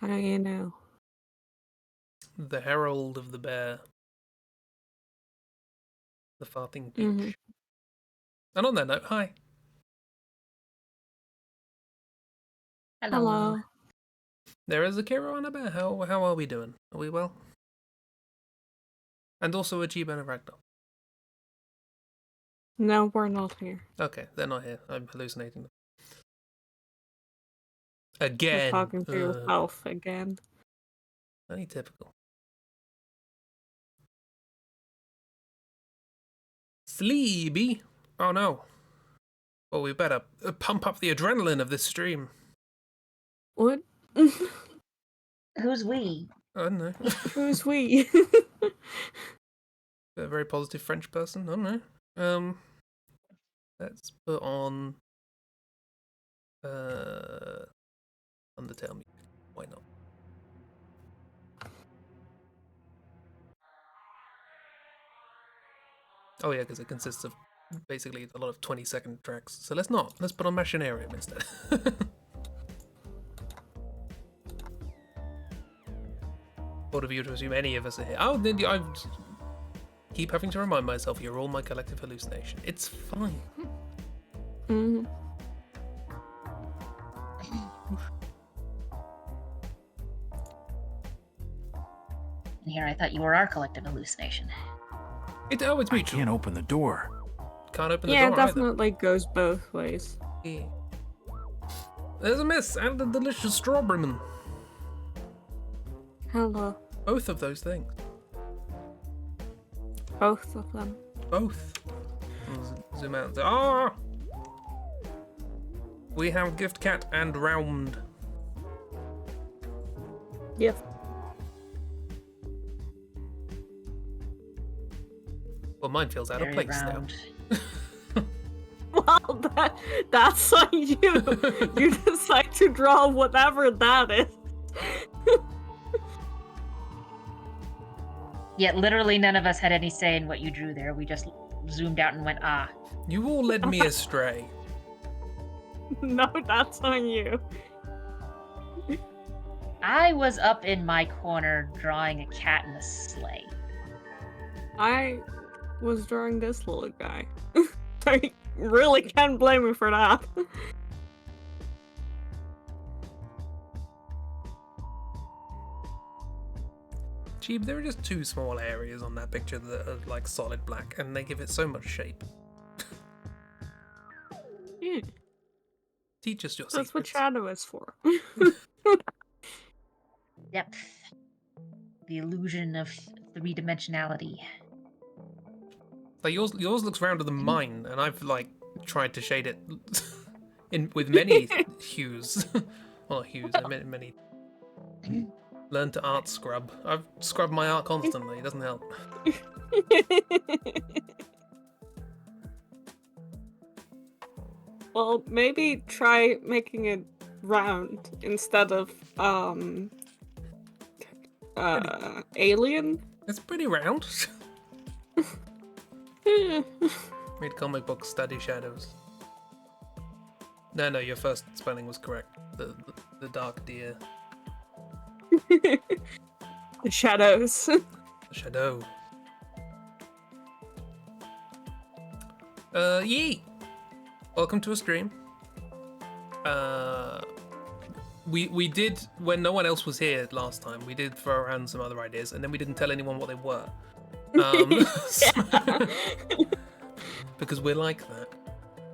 How do you know? The Herald of the Bear. The farting peach. Mm-hmm. And on that note, hi. Hello. There is Akira and a bear. How are we doing? Are we well? And also a Chiba and a Ragdoll. No, we're not here. Okay, they're not here. I'm hallucinating them. You're Again. talking to yourself again. Only typical. Sleepy? Oh no. Well, we better pump up the adrenaline of this stream. What? Who's we? I don't know. Who's we? A very positive French person. I don't know. Let's put on Undertale music. Why not? Oh yeah, because it consists of basically a lot of 20-second tracks. So let's not. Let's put on Machinarium instead. What of you to assume any of us are here? Oh, then I keep having to remind myself you're all my collective hallucination. It's fine. Mm-hmm. And here I thought you were our collective hallucination. It's mutual. I can't open the door. Can't open the Yeah, door it definitely goes both ways. either. There's a miss and a delicious strawberry man. Hello. Both of those things. Both of them. Both. Zoom out. Ah! We have Gift Cat and Round. Yep. Well, mine feels out of Very place round. now. Well, that's on you. You decide to draw whatever that is. Yet literally none of us had any say in what you drew there. We just zoomed out and went, ah. You all led me astray. No, that's on you. I was up in my corner drawing a cat in a sleigh. I was drawing this little guy. I really can't blame me for that. Gee, there are just two small areas on that picture that are like solid black, and they give it so much shape. Yeah, Teach us your that's what secrets. shadow is for. Depth. The illusion of three-dimensionality. Like yours looks rounder than mine, and I've like tried to shade it with many hues. Well, not hues, I meant many. Learn to art scrub. I've scrubbed my art constantly. It doesn't help. Well, maybe try making it round instead of alien. It's pretty round. Eh. Read comic books, study shadows. No, your first spelling was correct. The dark deer. The shadows. The shadow. Yee! Welcome to a stream. We did, when no one else was here last time, we did throw around some other ideas, and then we didn't tell anyone what they were. Because we're like that.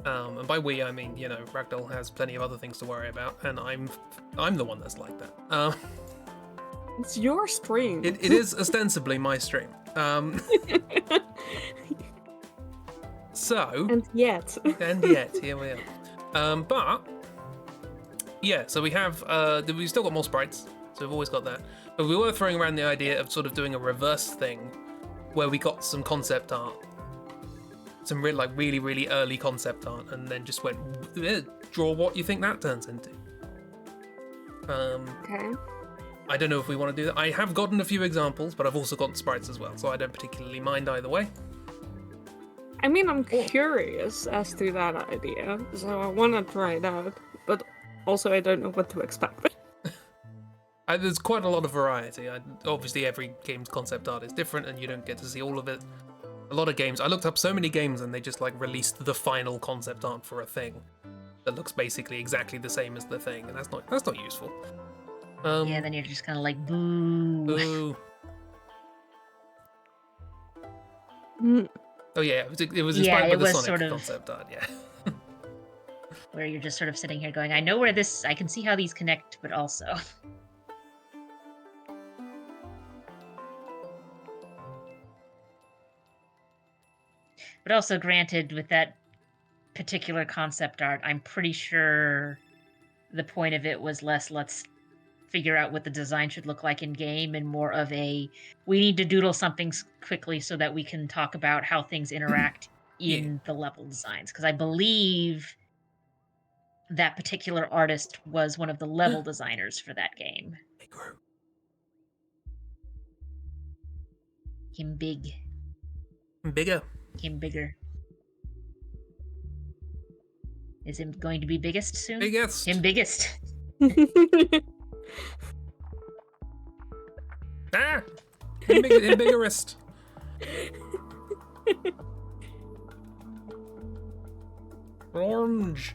And by we, I mean, you know, Ragdoll has plenty of other things to worry about, and I'm the one that's like that. It's your stream. It is ostensibly my stream. So. And yet, Here we are. But yeah, so we have we've still got more sprites, so we've always got that. But we were throwing around the idea of sort of doing a reverse thing, where we got some concept art, some really really early concept art, and then just went draw what you think that turns into. okay. I don't know if we want to do that. I have gotten a few examples, but I've also gotten sprites as well, so I don't particularly mind either way. I mean, I'm curious as to that idea, so I want to try it out, but also I don't know what to expect. There's quite a lot of variety. Obviously, every game's concept art is different, and you don't get to see all of it. A lot of games. I looked up so many games, and they just like released the final concept art for a thing that looks basically exactly the same as the thing, and that's not useful. Yeah, then you're just kind of like, boo. Boo. Mm. Oh yeah, it was Yeah, inspired by it the was Sonic sort of- concept art. Yeah. Where you're just sort of sitting here going, I know where this, I can see how these connect, but also. But also, granted, with that particular concept art, I'm pretty sure the point of it was less let's figure out what the design should look like in game and more of a we need to doodle something quickly so that we can talk about how things interact in the level designs. Because I believe that particular artist was one of the level designers for that game. Him big. Bigger. Him bigger. Is him going to be biggest soon? Biggest. Him biggest. Ah! Him biggerest. Orange.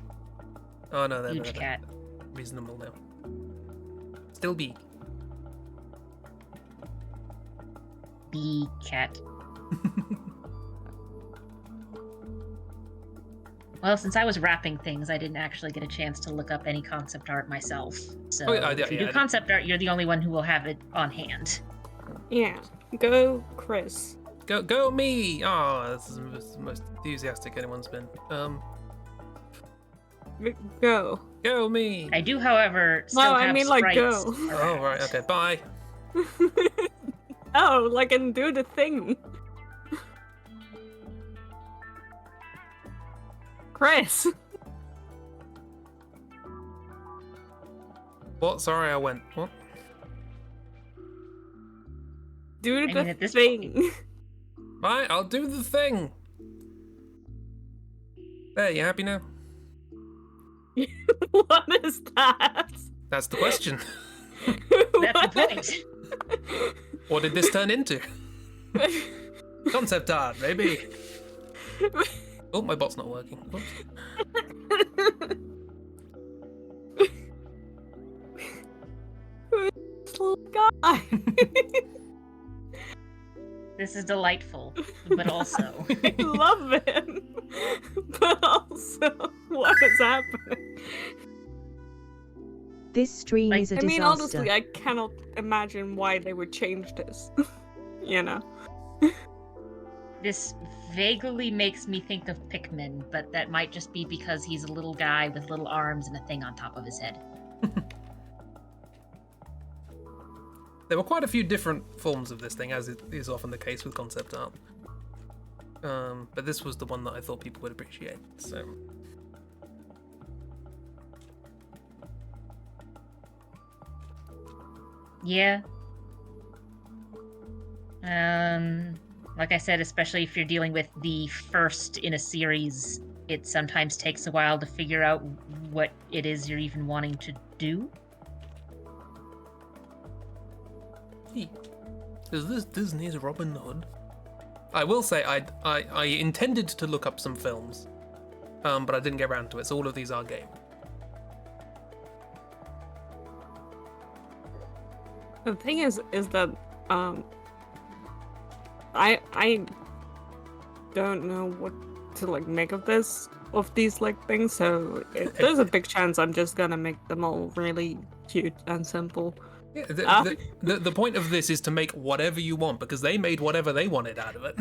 Oh no, Huge cat. Reasonable now. Still big. Big cat. Well, since I was wrapping things, I didn't actually get a chance to look up any concept art myself. So Oh, yeah, if you do concept art, you're the only one who will have it on hand. Yeah. Go, Chris. Go me! Oh, this is the most enthusiastic anyone's been. Go. Go me! I do, however, still No, have I mean, like, sprites go. Oh, around. right, okay, bye. Oh, like, and do the thing. Chris. What? Sorry, I went. What? Do I the mean, at this thing. Right, I'll do the thing. There, you happy now? What is that? That's the question. That's the point. What did this turn into? Concept art, maybe. Oh, my bot's not working. Oops. This little guy. This is delightful, but also... I love him. But also, what is happening? This stream Like, is a I disaster. mean, honestly, I cannot imagine why they would change this. You know? This vaguely makes me think of Pikmin, but that might just be because he's a little guy with little arms and a thing on top of his head. There were quite a few different forms of this thing, as is often the case with concept art. But this was the one that I thought people would appreciate, so... Yeah. Like I said, especially if you're dealing with the first in a series, it sometimes takes a while to figure out what it is you're even wanting to do. Is this Disney's Robin Hood? I will say I intended to look up some films, but I didn't get around to it, so all of these are game. The thing is that I don't know what to like make of these like things, so there's a big chance I'm just gonna make them all really cute and simple. Yeah, the point of this is to make whatever you want, because they made whatever they wanted out of it.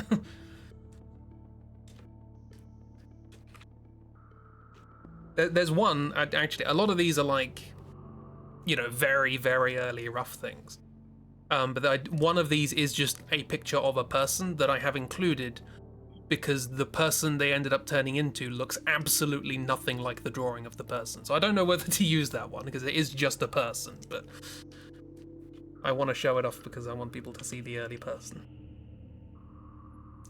There's one, actually, a lot of these are like, you know, very, very early rough things. But one of these is just a picture of a person that I have included because the person they ended up turning into looks absolutely nothing like the drawing of the person. So I don't know whether to use that one because it is just a person, but I want to show it off because I want people to see the early person.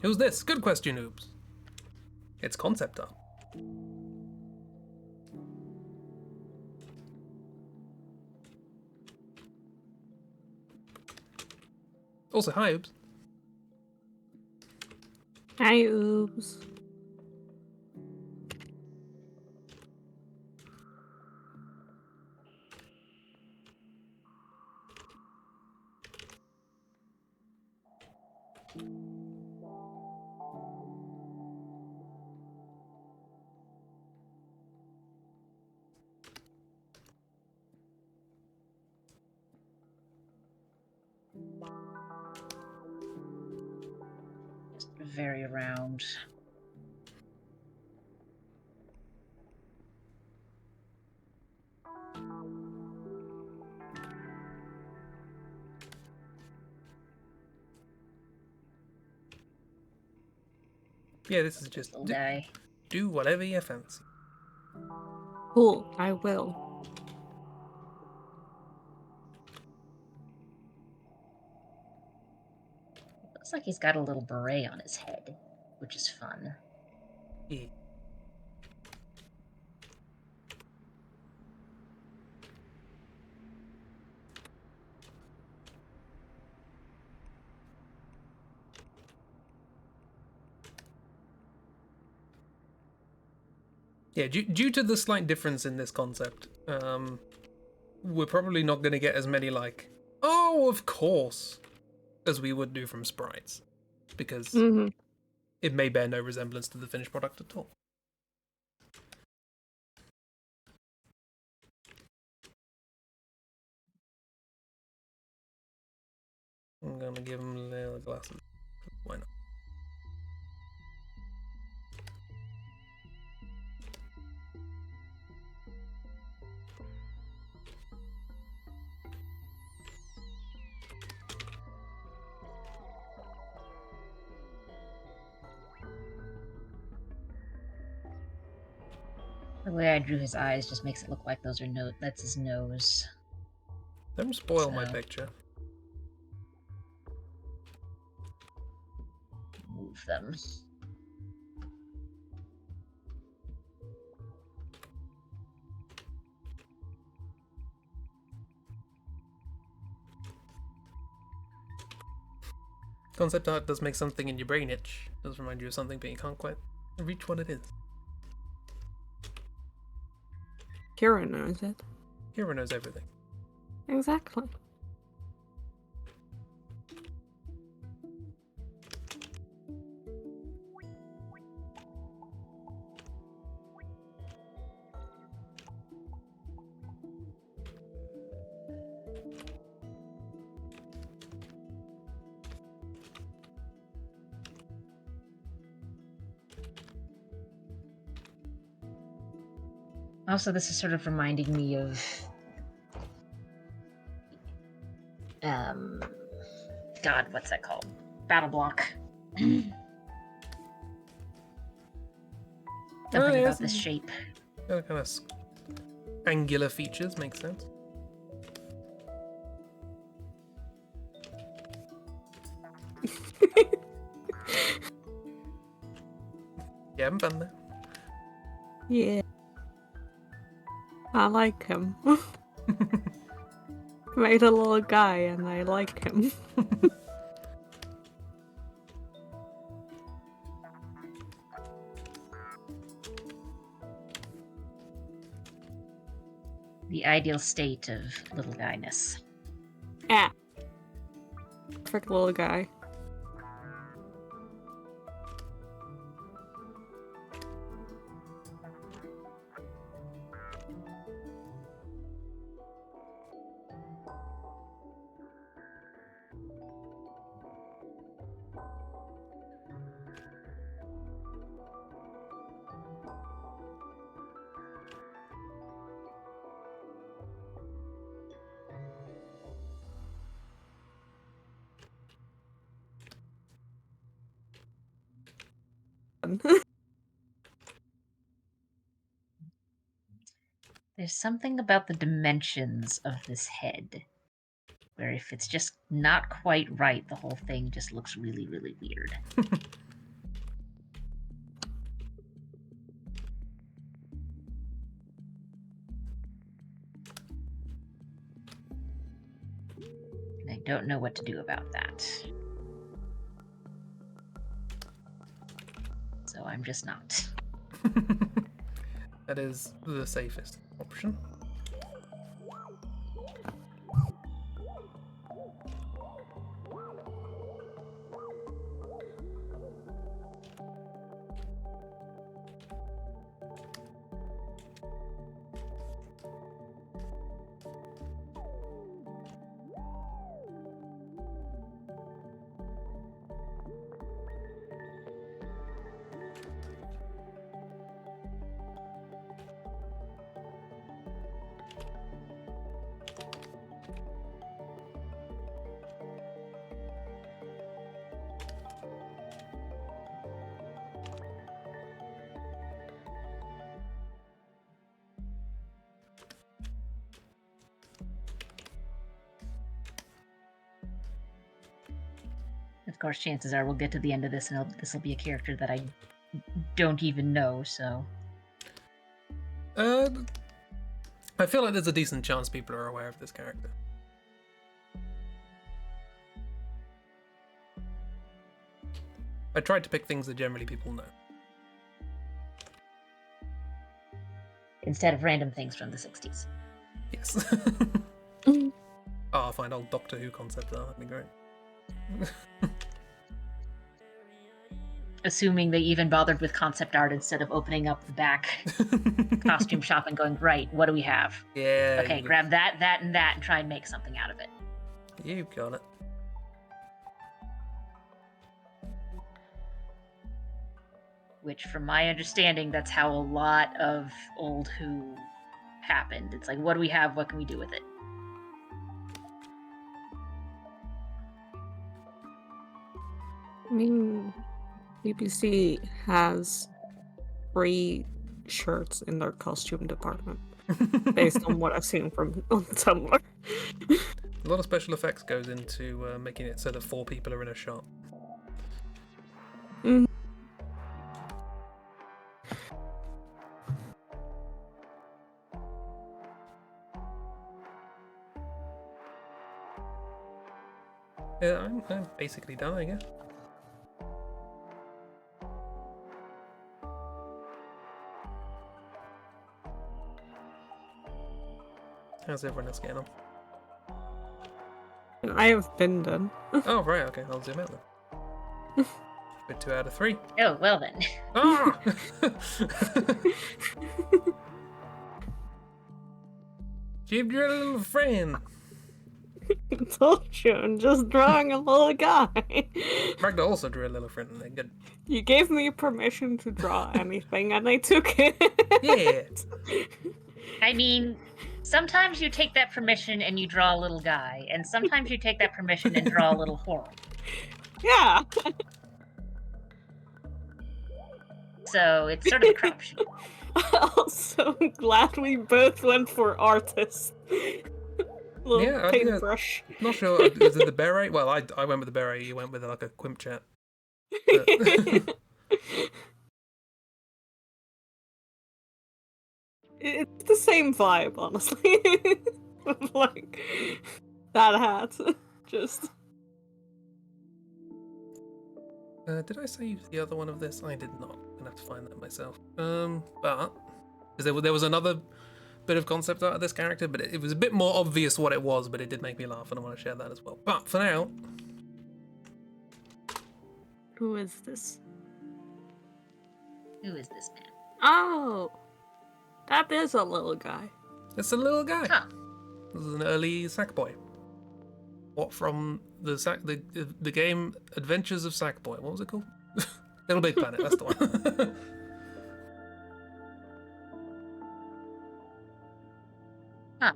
Who's this? Good question, Oops. It's concept art. Also, hi, Oops. Hi, oops. Just very round. Yeah, this is just Little guy. do whatever you fancy. Cool, I will. Looks like he's got a little beret on his head, which is fun. Yeah. Yeah, due to the slight difference in this concept, we're probably not going to get as many like, oh, of course, as we would do from sprites, because Mm-hmm. it may bear no resemblance to the finished product at all. I'm gonna give him the glasses. Why not? The way I drew his eyes just makes it look like those are that's his nose. Don't spoil my So- picture. Move them. Concept art does make something in your brain itch. It does remind you of something, but you can't quite reach what it is. Kira knows it. Hero knows everything. Exactly. Also, this is sort of reminding me of God, what's that called? Battle block. Something about this shape. Kind of angular features makes sense. Yeah, having fun there. Yeah. I like him. Made a little guy and I like him. The ideal state of little guyness. Yeah. Perfect little guy. There's something about the dimensions of this head where if it's just not quite right, the whole thing just looks really, really weird. And don't know what to do about that. So I'm just not. That is the safest option. Of course, chances are we'll get to the end of this and this will be a character that I don't even know, so... I feel like there's a decent chance people are aware of this character. I tried to pick things that generally people know. Instead of random things from the 60s. Yes. Oh, I'll find old Doctor Who concept. That'd be great. Assuming they even bothered with concept art instead of opening up the back costume shop and going, right, what do we have? Yeah. Okay, grab that, that, and that, and try and make something out of it. You got it. Which, from my understanding, that's how a lot of old Who happened. It's like, what do we have? What can we do with it? I mean, BBC has 3 shirts in their costume department, based on what I've seen from on Tumblr. A lot of special effects goes into making it so that 4 people are in a shot. Mm. Yeah, I'm basically done, I guess. How's everyone else getting on? I have been done. Oh, right, okay, I'll zoom out then. Bit 2 out of 3. Oh, well then. Ah! Chib, you're a little friend. I told you, I'm just drawing a little guy. Ragdoll also drew a little friend and they're good. You gave me permission to draw anything, and I took it. Yeah. I mean, sometimes you take that permission and you draw a little guy, and sometimes you take that permission and draw a little horror. Yeah. So it's sort of a crapshoot. Also, I'm glad we both went for artist. Little Yeah, paintbrush. Not sure. Is it the beret? Well, I went with the beret. You went with like a quimp chat. It's the same vibe, honestly. Like that hat, just. Did I save the other one of this? I did not. I'm gonna have to find that myself. But because there was another bit of concept art of this character, but it was a bit more obvious what it was, but it did make me laugh, and I want to share that as well. But for now, Who is this? Who is this man? Oh, that is a little guy. it's a little guy. Huh. This is an early Sackboy. What from the game Adventures of Sackboy? What was it called? Little Big Planet. That's the one. Huh.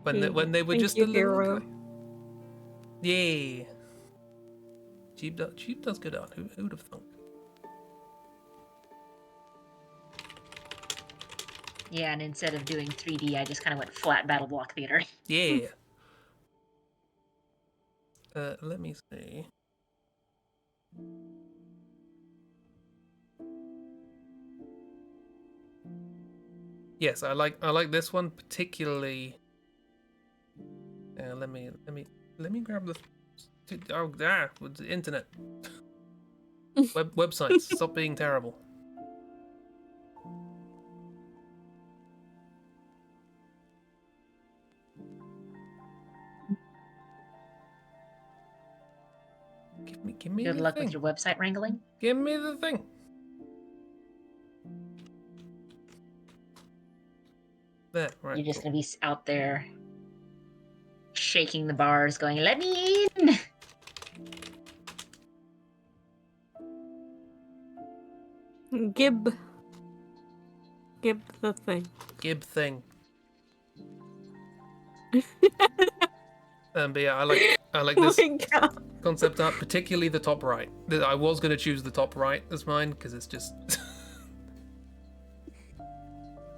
When they were Thank just you, a little hero. guy. Yeah. Cheap does good art. Who'd have thunk? Yeah, and instead of doing 3D, I just kind of went flat battle block theater. Yeah. Let me see. Yes, I like this one particularly Let me grab the. With the internet. Websites, stop being terrible. Give me Good the luck thing. with your website wrangling. Give me the thing. There, right. You're just cool. gonna be out there shaking the bars, going, "Let me in!" Gib the thing. Gib thing. But yeah, I like Oh this my god. concept art, particularly the top right. I was gonna choose the top right as mine because it's just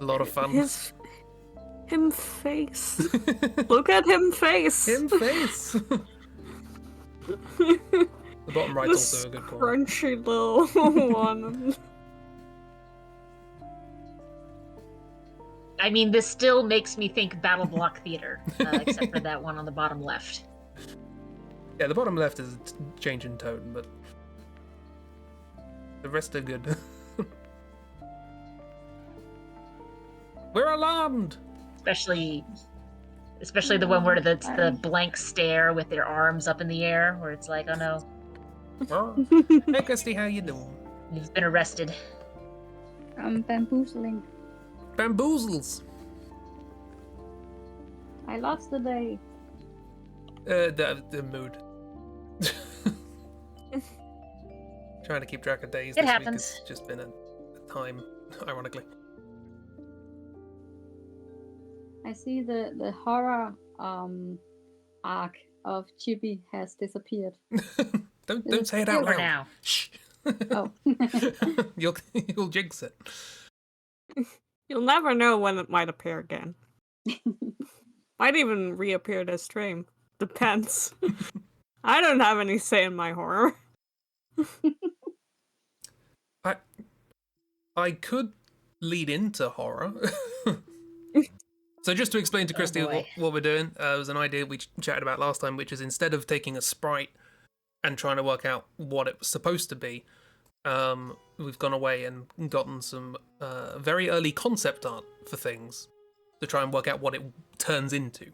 a lot of fun. Him face. Look at him face. Him face. The bottom right's This also a good call. crunchy little one. I mean, this still makes me think Battle Block Theater, except for that one on the bottom left. Yeah, the bottom left is a change in tone, but the rest are good. We're alarmed. Especially the one where that's the blank stare with their arms up in the air, where it's like, oh no, Hey, Christy, how you doing? you've been arrested. I'm bamboozling. Bamboozles. I lost the day. The mood. Trying to keep track of days. It this happens. Week. It's just been a time, ironically. I see the horror arc of Chibi has disappeared. Don't say it out Over loud. now. Shh. Oh. You'll jinx it. You'll never know when it might appear again. Might even reappear this stream. Depends. I don't have any say in my horror. I could lead into horror. So just to explain to Christy what we're doing, it was an idea we chatted about last time, which is instead of taking a sprite and trying to work out what it was supposed to be, we've gone away and gotten some very early concept art for things to try and work out what it turns into.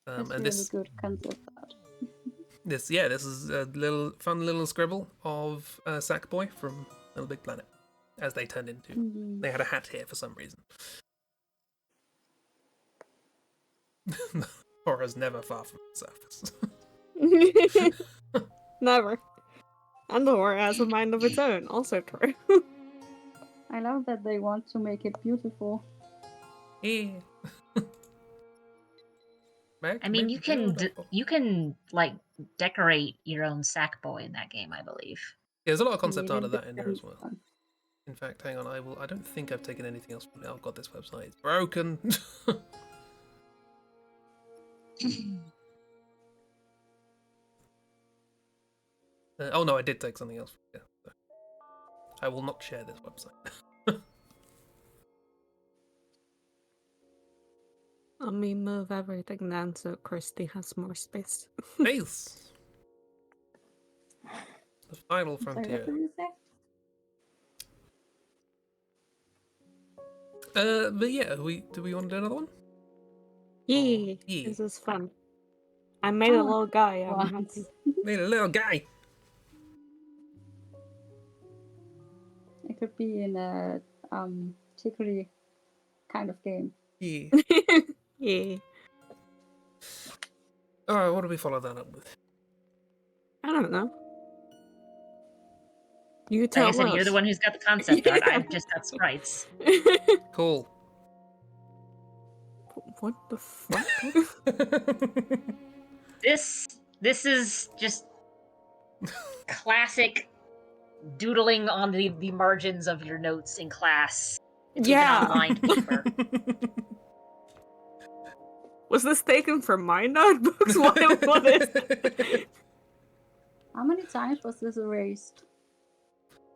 That's and really good concept art. This is a fun little scribble of Sackboy from Little Big Planet, as they turned into. Mm. They had a hat here for some reason. Horror's never far from the surface. Never. And the horror has a mind of its own, also true. I love that they want to make it beautiful. Yeah. I mean, you can like decorate your own Sackboy in that game, I believe. Yeah, there's a lot of concept Maybe art of that in there as well. fun. In fact, hang on, I don't think I've taken anything else from it. I've got this website. It's broken. Oh no, I did take something else. Yeah, so. I will not share this website. Let me move everything down so Christy has more space. Space. The final Sorry, frontier. what did you say? But yeah, do we want to do another one? Yeah, Yeah. this is fun. I made a little guy. What? Made a little guy. It could be in a chicory kind of game. Yeah. Yeah. Alright, what do we follow that up with? I don't know. You Like tell I said, us. you're the one who's got the concept art. I've just got sprites. Cool. What the fuck? This is just classic doodling on the margins of your notes in class. It's even Yeah. on lined paper. Was this taken from my notebooks? What is it? How many times was this erased?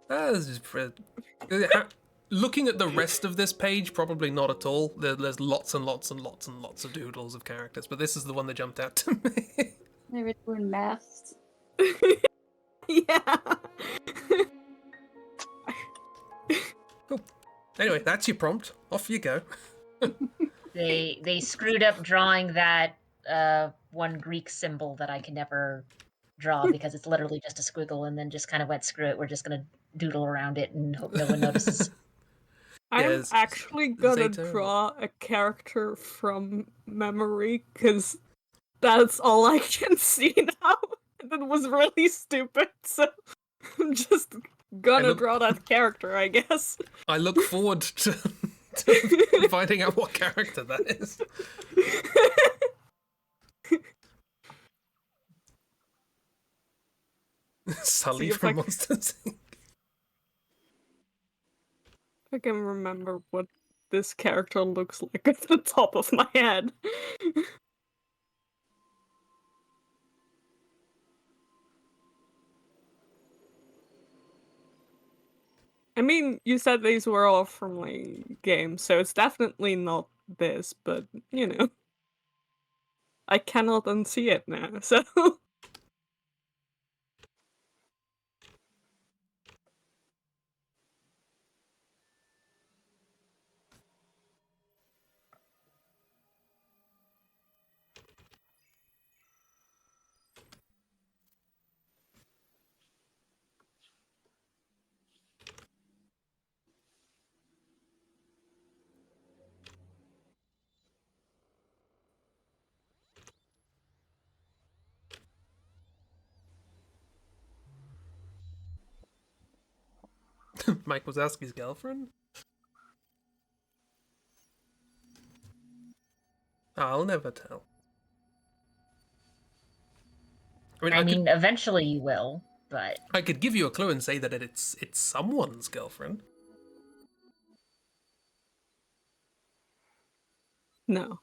This is Looking at the rest of this page, probably not at all. There's lots and lots and lots and lots of doodles of characters, but this is the one that jumped out to me. They were doing maths. Yeah. Cool. Anyway, that's your prompt. Off you go. They screwed up drawing that one Greek symbol that I can never draw because it's literally just a squiggle, and then just kind of went, screw it, we're just gonna doodle around it and hope no one notices. I'm Yes, actually gonna Zeta. draw a character from memory because that's all I can see now. And it was really stupid, so I'm just gonna draw that character, I guess. I look forward to finding out what character that is. Sully if from I c- Monsters Inc. I can remember what this character looks like at the top of my head. I mean, you said these were all from like games, so it's definitely not this, but you know. I cannot unsee it now, so Mike Wazowski's girlfriend? I'll never tell. I mean, eventually you will, but I could give you a clue and say that it's someone's girlfriend. no.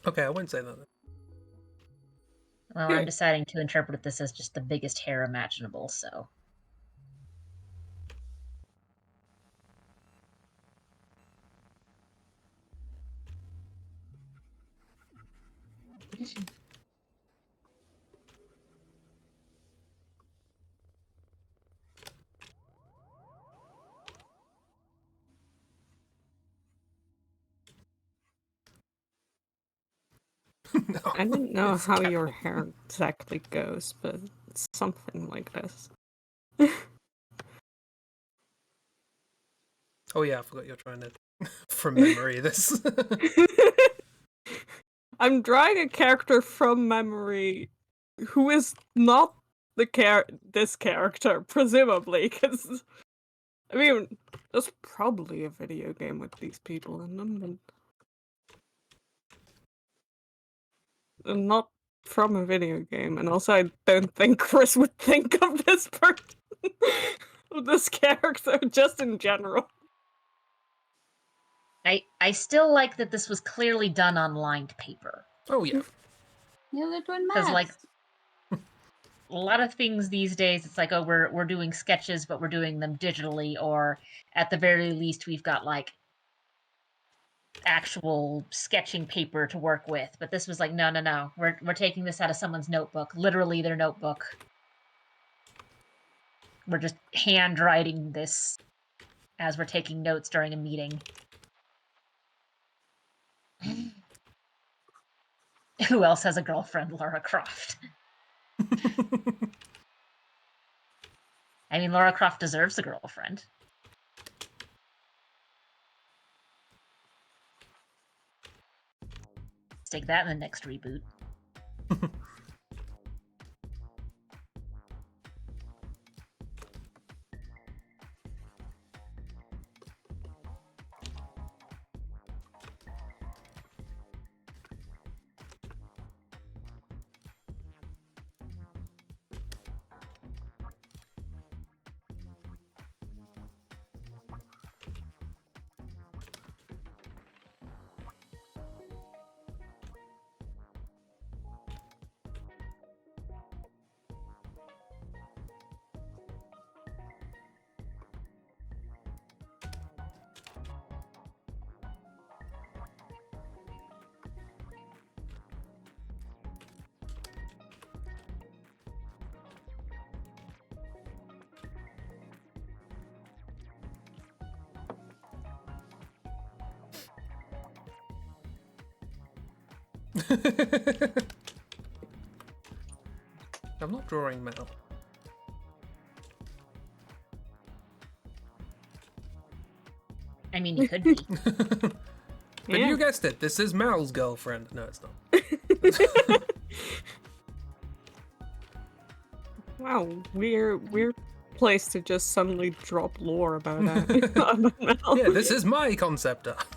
Okay, I won't say that. well, I'm deciding to interpret this as just the biggest hair imaginable, so. No, I don't know it's how Catwoman. your hair exactly goes, but it's something like this. Oh yeah, I forgot you're trying to from memory this. I'm drawing a character from memory who is not this character, presumably, because I mean, there's probably a video game with these people in them, but they're not from a video game. And also, I don't think Chris would think of this person, of this character, just in general. I still like that this was clearly done on lined paper. Oh yeah. Yeah, they're doing Because, maths. like, a lot of things these days, it's like, oh, we're doing sketches, but we're doing them digitally, or at the very least, we've got like actual sketching paper to work with. But this was like, no, we're taking this out of someone's notebook, literally their notebook. We're just handwriting this as we're taking notes during a meeting. Who else has a girlfriend? Lara Croft. I mean, Lara Croft deserves a girlfriend. Stick that in the next reboot. I'm not drawing Mal. I mean, you could be. But Yeah. you guessed it. This is Mal's girlfriend. No, it's not. Wow, weird place to just suddenly drop lore about that. Yeah, this is my concept art.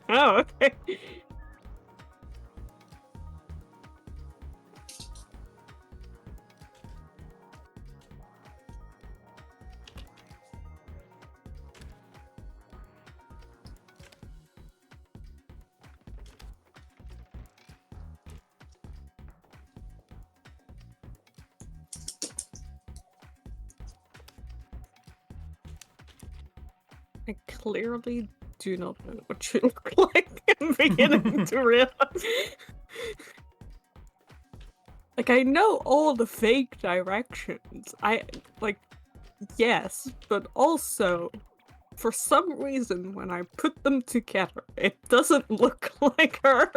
Oh, okay. I clearly do not know what you look like. I'm beginning to realize. Like, I know all the fake directions. Yes, but also, for some reason, when I put them together, it doesn't look like her.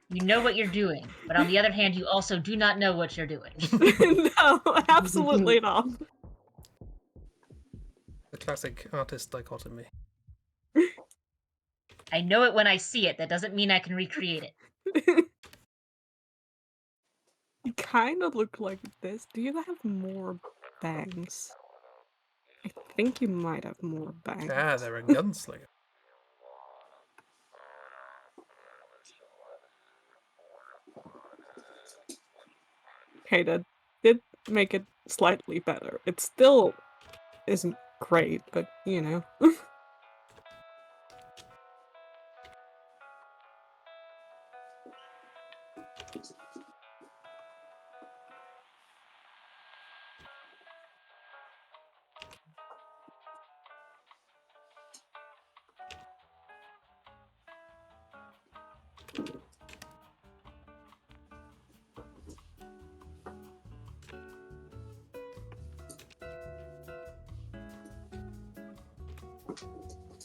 You know what you're doing, but on the other hand, you also do not know what you're doing. No, absolutely not. The classic artist dichotomy. I know it when I see it. That doesn't mean I can recreate it. You kind of look like this. Do you have more bangs? I think you might have more bangs. Ah, they're a gunslinger. Okay, that did make it slightly better. It still isn't great, but you know.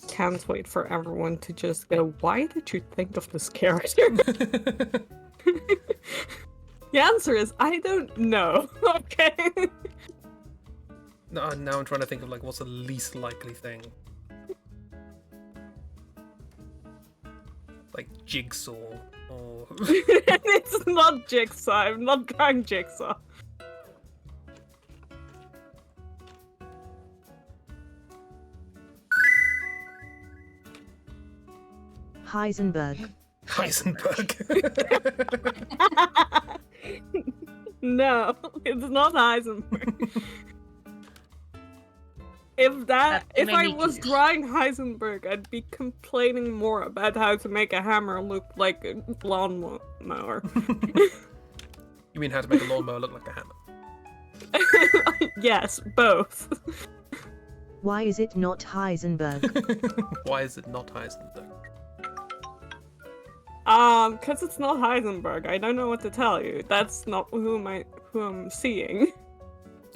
Can't wait for everyone to just go, why did you think of this character? The answer is, I don't know. Okay. No, now I'm trying to think of like what's the least likely thing. Like Jigsaw or It's not Jigsaw. I'm not drawing Jigsaw. Heisenberg. Heisenberg. No, it's not Heisenberg. If I was drawing Heisenberg, I'd be complaining more about how to make a hammer look like a lawnmower. You mean how to make a lawnmower look like a hammer? Yes, both. Why is it not Heisenberg? Why is it not Heisenberg? Because it's not Heisenberg. I don't know what to tell you. That's not who I'm seeing.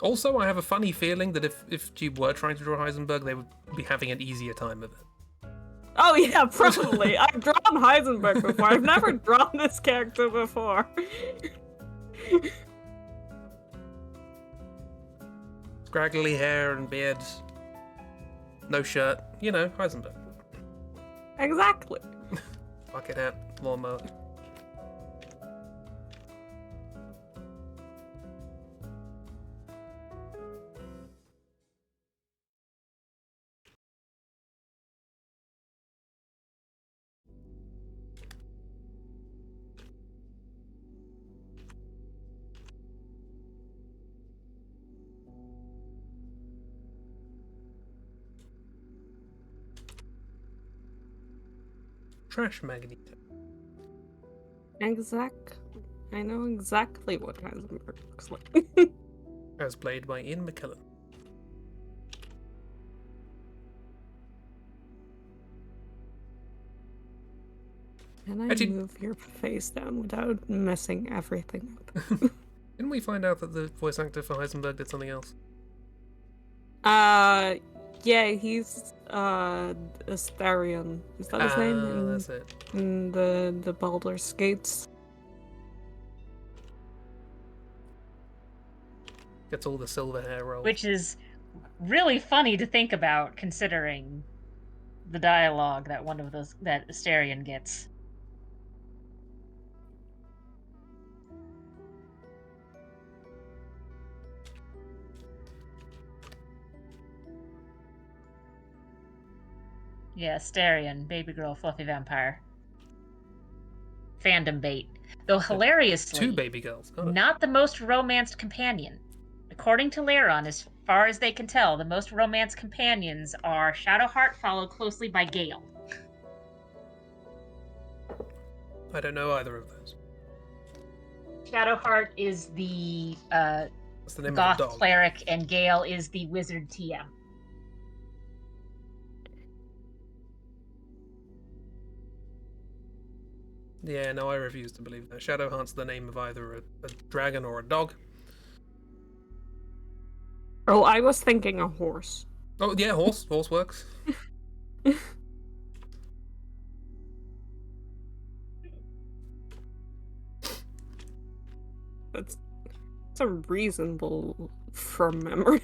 Also, I have a funny feeling that if Chib were trying to draw Heisenberg, they would be having an easier time of it. Oh yeah, probably. I've drawn Heisenberg before. I've never drawn this character before. Scraggly hair and beard. No shirt. You know, Heisenberg. Exactly. Bucket hat, lawnmower. Trash magneto. I know exactly what Heisenberg looks like. As played by Ian McKellen. Can I Actually- move your face down without messing everything up? Didn't we find out that the voice actor for Heisenberg did something else? Yeah, he's Astarion. Is that his name? That's it. In the Baldur's Gates. Gets all the silver hair rolls. Which is really funny to think about, considering the dialogue that that Astarion gets. Yeah, Astarion, baby girl, fluffy vampire. Fandom bait. Though hilariously, 2 baby girls. Got it. not the most romanced companion. According to Laron, as far as they can tell, the most romanced companions are Shadowheart, followed closely by Gale. I don't know either of those. Shadowheart is the What's the name goth of the dog? cleric, and Gale is the wizard TM. Yeah, no, I refuse to believe that. Shadowheart's the name of either a dragon or a dog. Oh, I was thinking a horse. Oh, yeah, horse. Horse works. That's a reasonable from memory.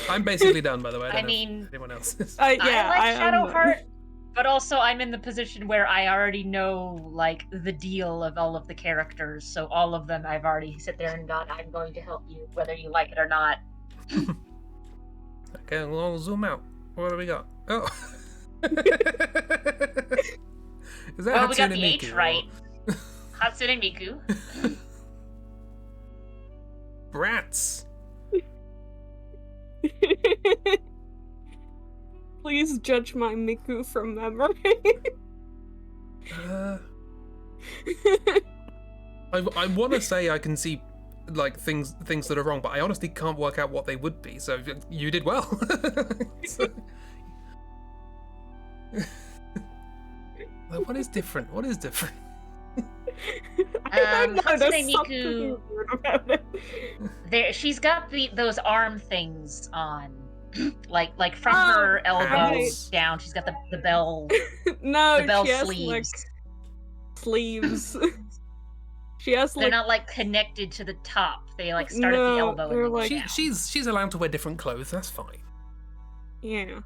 I'm basically done, by the way. I don't I know mean, if anyone else is. Yeah, I like am- Shadowheart, but also I'm in the position where I already know like the deal of all of the characters, so all of them I've already sit there and gone, I'm going to help you, whether you like it or not. Okay, we'll zoom out. What do we got? Oh. Is that Well, we got Hatsune the H Miku, right. or- Hatsune Miku. Brats. Please judge my Miku from memory. I want to say I can see like things that are wrong, but I honestly can't work out what they would be. So you did well. Like, what is different? What is different? I don't know, Hatsune there's something Miku- weird about it. There, she's got those arm things on, like from Oh, her elbows right. down. She's got the bell, No, the bell she has sleeves. like sleeves. She has They're like not like connected to the top. They like start at the No, elbow they're and then like- go down. She's allowed to wear different clothes. That's fine. yeah.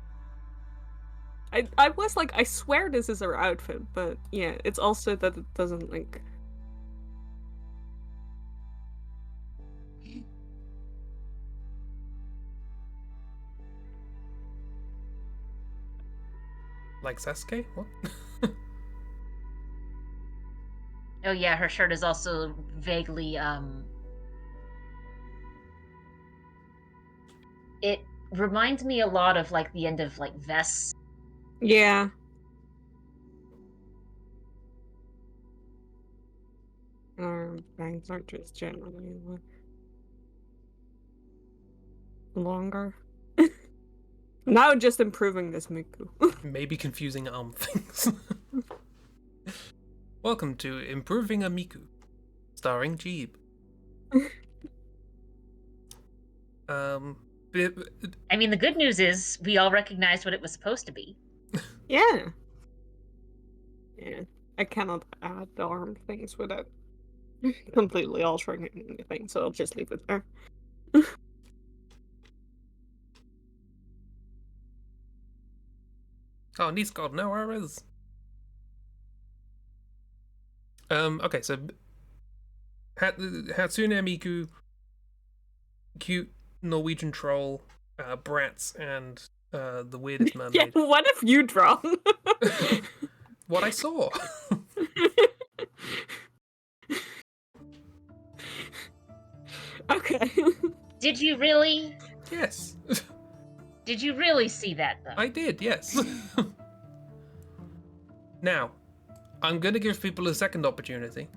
I was like, I swear this is her outfit, but yeah, it's also that it doesn't like. Like Sasuke? What? Oh yeah, her shirt is also vaguely it reminds me a lot of like the end of like vests. Yeah. Our bangs aren't just generally longer. Now just improving this Miku. Maybe confusing arm things. Welcome to Improving a Miku, starring Jeeb. I mean, the good news is we all recognized what it was supposed to be. Yeah. Yeah. I cannot add the arm things without completely altering anything, so I'll just leave it there. Oh, Nice got no errors. Okay, so Hatsune Miku, cute Norwegian troll, brats, and the weirdest Yeah, mermaid. what have you drawn? What I saw. Okay. Did you really? Yes, Did you really see that though? I did. Yes. Now, I'm gonna give people a second opportunity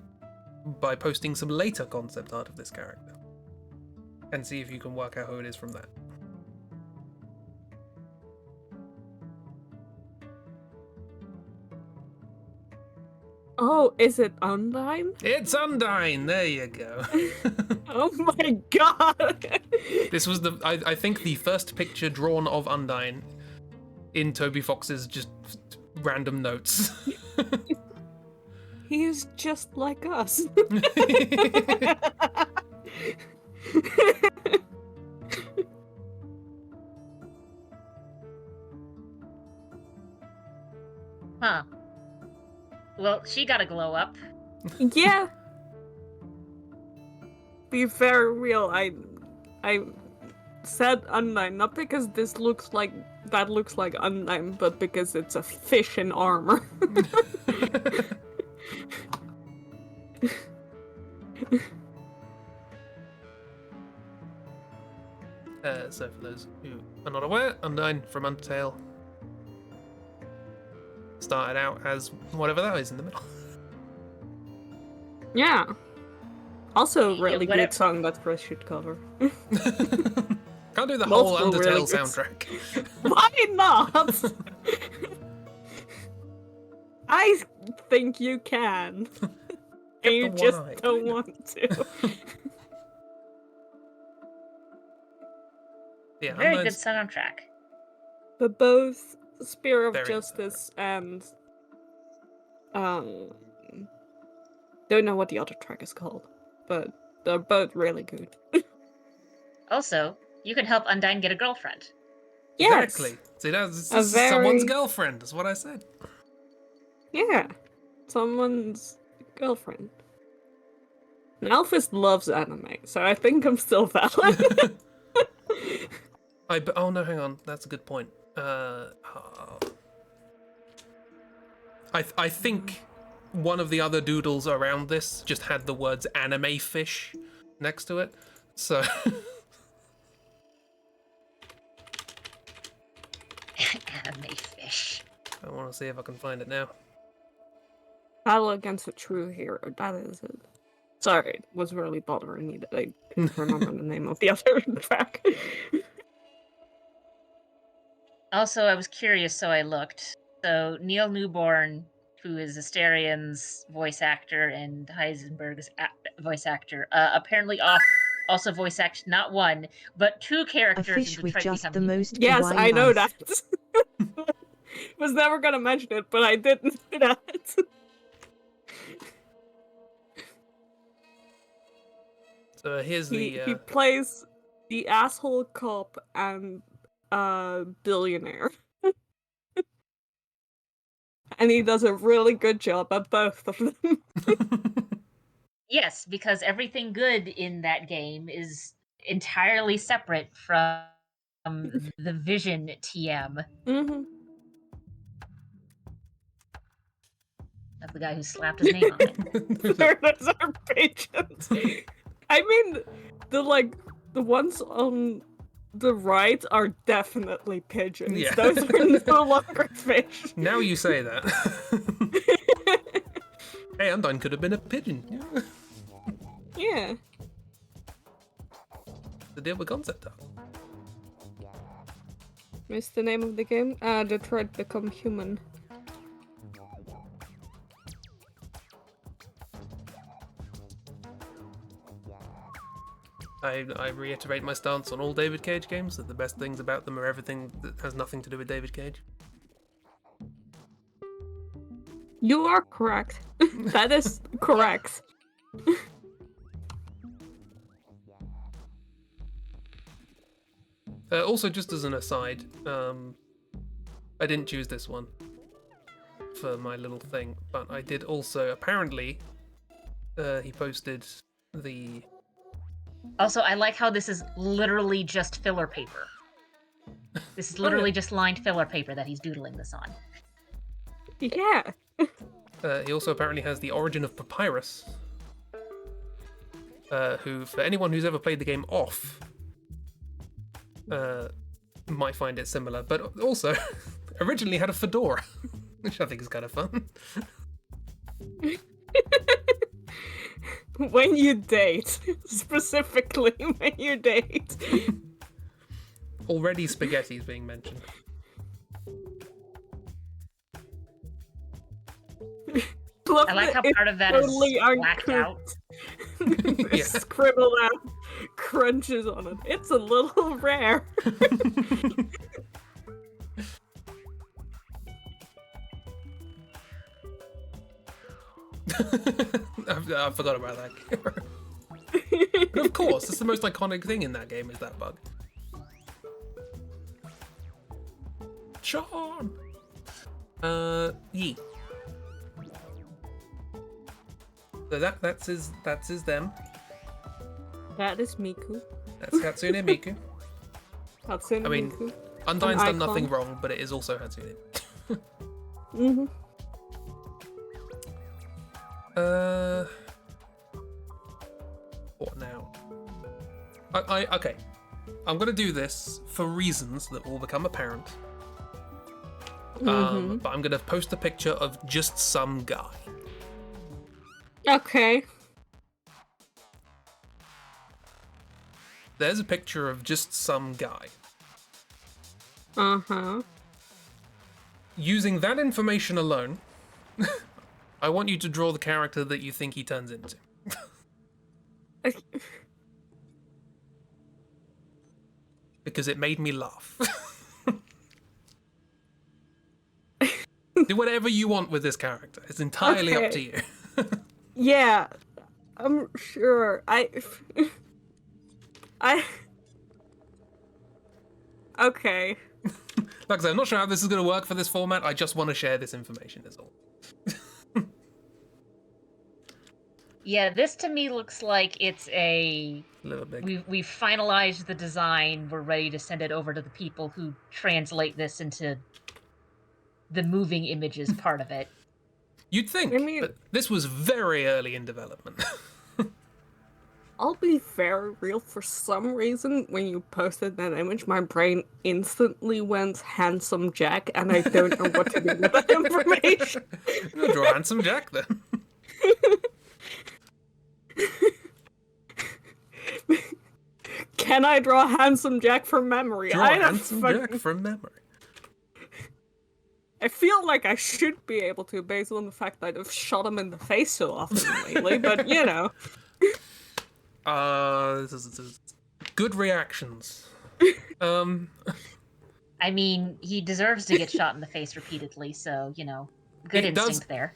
by posting some later concept art of this character, and see if you can work out who it is from that. Oh, is it Undyne? It's Undyne. There you go. Oh my god! This was I think the first picture drawn of Undyne in Toby Fox's just random notes. He's just like us. Huh. Well, she got a glow up. Yeah. Be very real. I said Undyne not because that looks like Undyne, but because it's a fish in armor. So for those who are not aware, Undyne from Undertale started out as whatever that is in the middle. Yeah. Also, a really whatever- good song that Chris should cover. Can't do the whole Multiple Undertale really good soundtrack. Why not? I think you can. And you the just one eye. don't want to. Yeah, Very Undyne's good soundtrack. But both Spear of Very good Justice and don't know what the other track is called, but they're both really good. Also, you can help Undyne get a girlfriend. Yes. Exactly. See, this A is someone's very- girlfriend. That's what I said. Yeah. Someone's girlfriend. And Alphys loves anime, so I think I'm still valid. Oh no, hang on. That's a good point. I think one of the other doodles around this just had the words anime fish next to it. So Anime fish. I want to see if I can find it now. Battle against a true hero, that is it. Sorry, it was really bothering me that I couldn't remember the name of the other track. Also, I was curious, so I looked. So Neil Newborn, who is Asterian's voice actor and Heisenberg's voice actor, apparently also voice act not one, but two A characters fish in with Detroit just Become the Human. most Yes, kawaii I know eyes. that. Was never gonna mention it, but I did know that. So here's He the. plays the asshole cop and billionaire. And he does a really good job at both of them. Yes, because everything good in that game is entirely separate from the Vision TM Mm-hmm. of the guy who slapped his name on it. Those are pigeons. I mean, the ones on the right are definitely pigeons. Yeah. Those are no longer fish. Now you say that. Hey, Undyne could have been a pigeon. Yeah. The deal with concept art. What's the name of the game? Detroit Become Human. I reiterate my stance on all David Cage games, that the best things about them are everything that has nothing to do with David Cage. You are correct. That is correct. Also, just as an aside, I didn't choose this one for my little thing, but I did also, apparently, he posted the... Also, I like how this is literally just filler paper. This is literally just lined filler paper that he's doodling this on. Yeah. He also apparently has the origin of Papyrus, who, for anyone who's ever played the game off, might find it similar, but also originally had a fedora, which I think is kind of fun. When you date, specifically when you date. Already spaghetti is being mentioned. Love I like how that part of that it's is totally blacked out. Yeah. Scribbled out crunches on it. It's a little rare. I forgot about that. But of course, it's the most iconic thing in that game is that bug. Charm. Yee. So that's his them. That is Miku. That's Hatsune Miku. Hatsune I mean, Miku. Undyne's An done nothing icon. wrong, but it is also Hatsune. Mm-hmm. What now? Okay. I'm gonna do this for reasons that will become apparent. But I'm gonna post a picture of just some guy. Okay. There's a picture of just some guy. Uh-huh. Using that information alone, I want you to draw the character that you think he turns into. Because it made me laugh. Do whatever you want with this character. It's entirely up to you. Yeah. I'm sure. Okay. Like I said, I'm not sure how this is going to work for this format. I just want to share this information, is all. Yeah, this to me looks like it's a little big. we finalized the design. We're ready to send it over to the people who translate this into the moving images part of it. You'd think, I mean- but this was very early in development. I'll be very real. For some reason, when you posted that image, my brain instantly went handsome Jack, and I don't know what to do with that information. I'll draw handsome Jack then. Can I draw handsome Jack from memory? Draw I don't handsome fucking- Jack from memory. I feel like I should be able to, based on the fact that I've shot him in the face so often lately, but you know. This is good reactions. I mean, he deserves to get shot in the face repeatedly, so, you know, good It does- instinct there.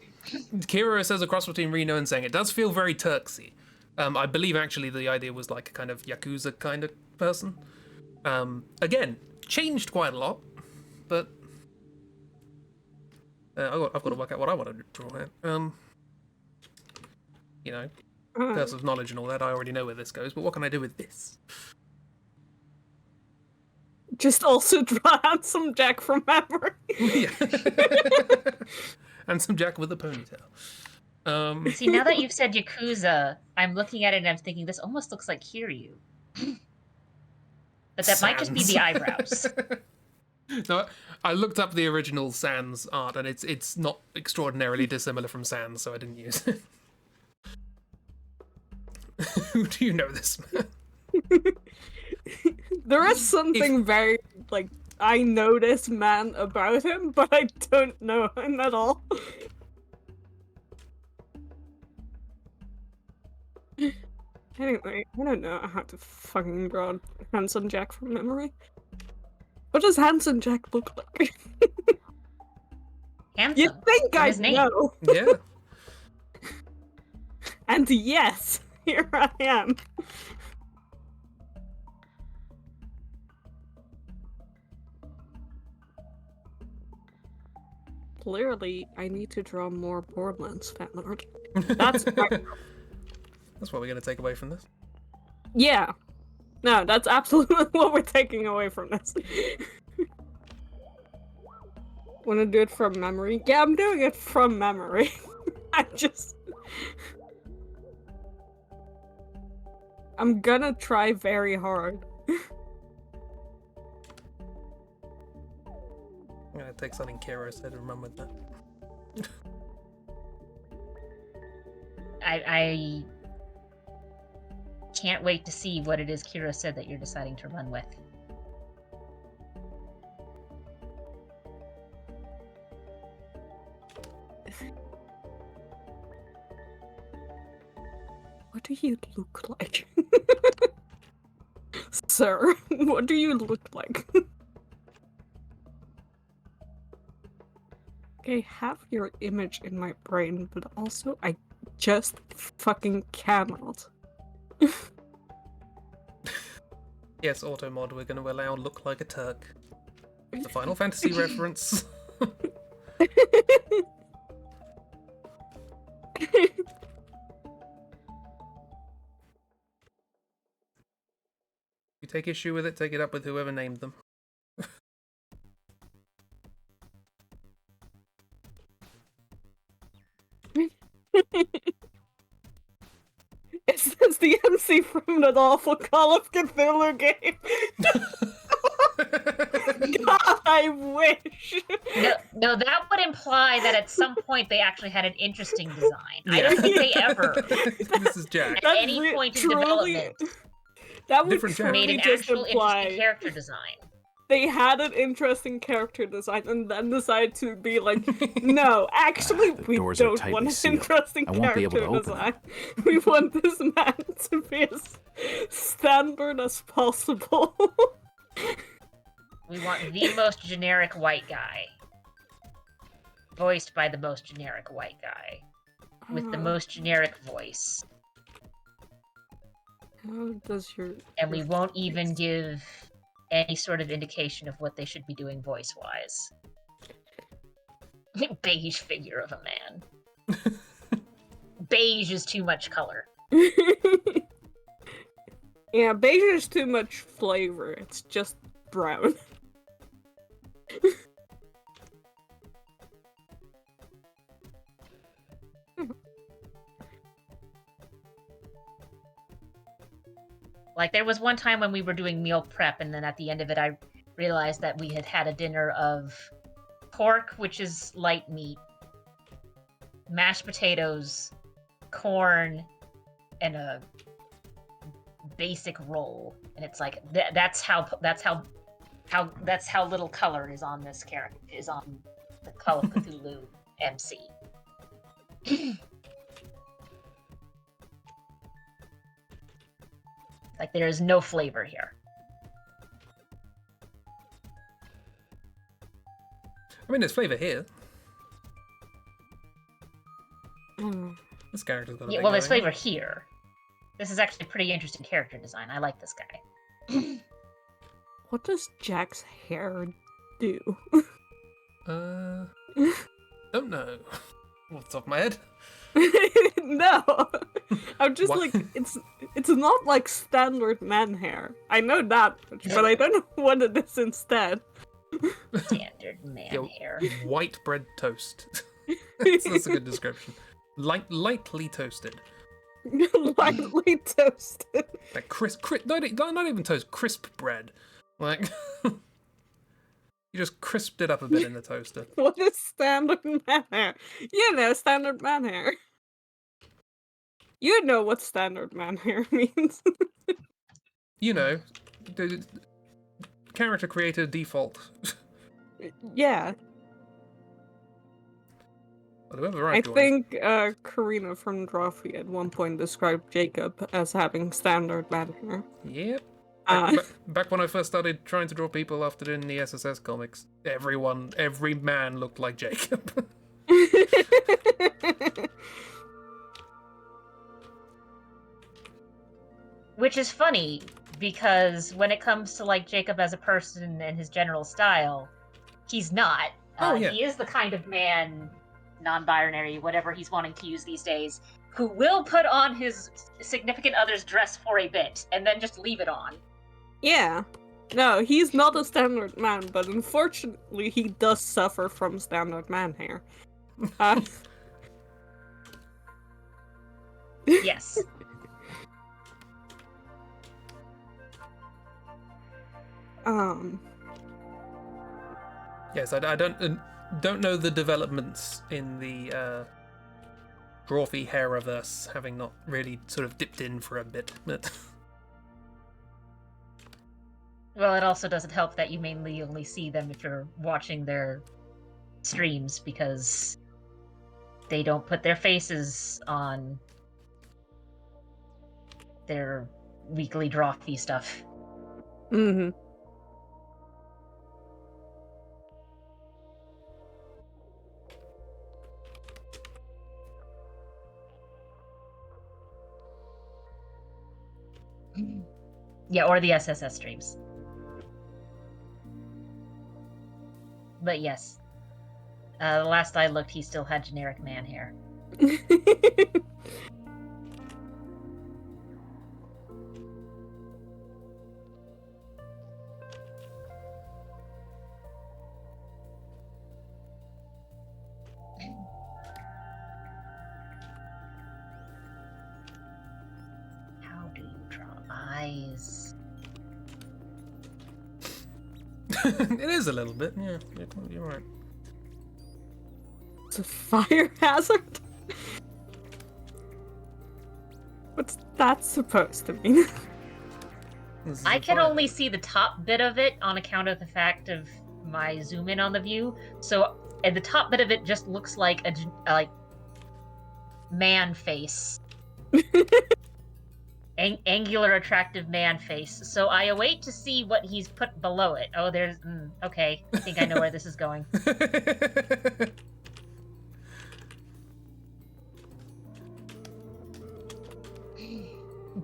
Kira says a cross between Reno and saying it does feel very Turksy. I believe actually the idea was like a kind of Yakuza kind of person. Again, changed quite a lot, but I've got to work out what I want to draw here. You know, curse of knowledge and all that. I already know where this goes, but what can I do with this? Just also draw handsome Jack from memory. Yeah. And some Jack with a ponytail. See, now that you've said Yakuza, I'm looking at it and I'm thinking this almost looks like Kiryu. But that might just be the eyebrows. No, I looked up the original Sans art, and it's not extraordinarily dissimilar from Sans, so I didn't use it. Who do you know this man? There is something very, like, I know this man about him, but I don't know him at all. Anyway, I don't know how to fucking draw handsome Jack from memory. What does handsome Jack look like? Handsome. You'd think From I his name. know. Yeah. And yes, here I am. Clearly, I need to draw more Borderlands fan art. That's That's what we're going to take away from this. yeah. No, that's absolutely what we're taking away from this. Wanna do it from memory? Yeah, I'm doing it from memory. I'm gonna try very hard. I'm going to take something Kira said and run with that. I can't wait to see what it is Kira said that you're deciding to run with. What do you look like? Sir, what do you look like? I have your image in my brain, but also I just fucking cannot. Yes, Automod, we're going to allow look like a Turk. It's a Final Fantasy reference. You take issue with it, take it up with whoever named them. Is this the MC from that awful Call of Cthulhu game? God, I wish. No, that would imply that at some point they actually had an interesting design. I don't think they ever, This is Jack. at any point in development, That would Different Jack. made truly an just actual imply interesting character design. they had an interesting character design and then decided to be like, no, actually, we doors are don't tightly want an sealed. interesting I won't be character able to open design. We want this man to be as standard as possible. We want the most generic white guy. Voiced by the most generic white guy. With the most generic voice. How does your... And we won't even give any sort of indication of what they should be doing voice-wise. Beige figure of a man. Beige is too much color. Yeah, beige is too much flavor. It's just brown. Like, there was one time when we were doing meal prep, and then at the end of it, I realized that we had had a dinner of pork, which is light meat, mashed potatoes, corn, and a basic roll. And it's like that's how little color is on this character, is on the Call of Cthulhu MC. Like, there is no flavor here. I mean, there's flavour here. Mm. This character's got a Yeah, bit well, there's going flavor here. This is actually a pretty interesting character design. I like this guy. What does Jack's hair do? on. Don't know. Off the top of my head. No, I'm just What? like, it's not like standard man hair. I know that much, but I don't know what it is instead. Standard man Yo, hair. white bread toast. That's a good description. Lightly toasted. Lightly toasted. Like crisp, not even toast, crisp bread. Like, you just crisped it up a bit in the toaster. What is standard man hair? You know, standard man hair. You know what standard man hair means. You know, the character creator default. Yeah, Whatever I joined. think Karina from Drawfee at one point described Jacob as having standard man hair. Yep. Uh, Back when I first started trying to draw people after doing the SSS comics, every man looked like Jacob. Which is funny, because when it comes to, like, Jacob as a person and his general style, he's not. Oh, yeah. He is the kind of man, non-binary, whatever he's wanting to use these days, who will put on his significant other's dress for a bit, and then just leave it on. Yeah. No, he's not a standard man, but unfortunately he does suffer from standard man hair. Yes. Yes, I don't know the developments in the Drawfee hairiverse, having not really sort of dipped in for a bit. But Well, it also doesn't help that you mainly only see them if you're watching their streams, because they don't put their faces on their weekly draw fee stuff. Mm-hmm. Yeah, or the SSS streams. But yes, the last I looked, he still had generic man hair. How do you draw eyes? It is a little bit, yeah. You're right. It's a fire hazard? What's that supposed to mean? This is I a can fire. only see the top bit of it on account of the fact of my zoom in on the view. So, and the top bit of it just looks like a like man face, angular, attractive man face. So I await to see what he's put below it. Oh, there's okay. I think I know where this is going.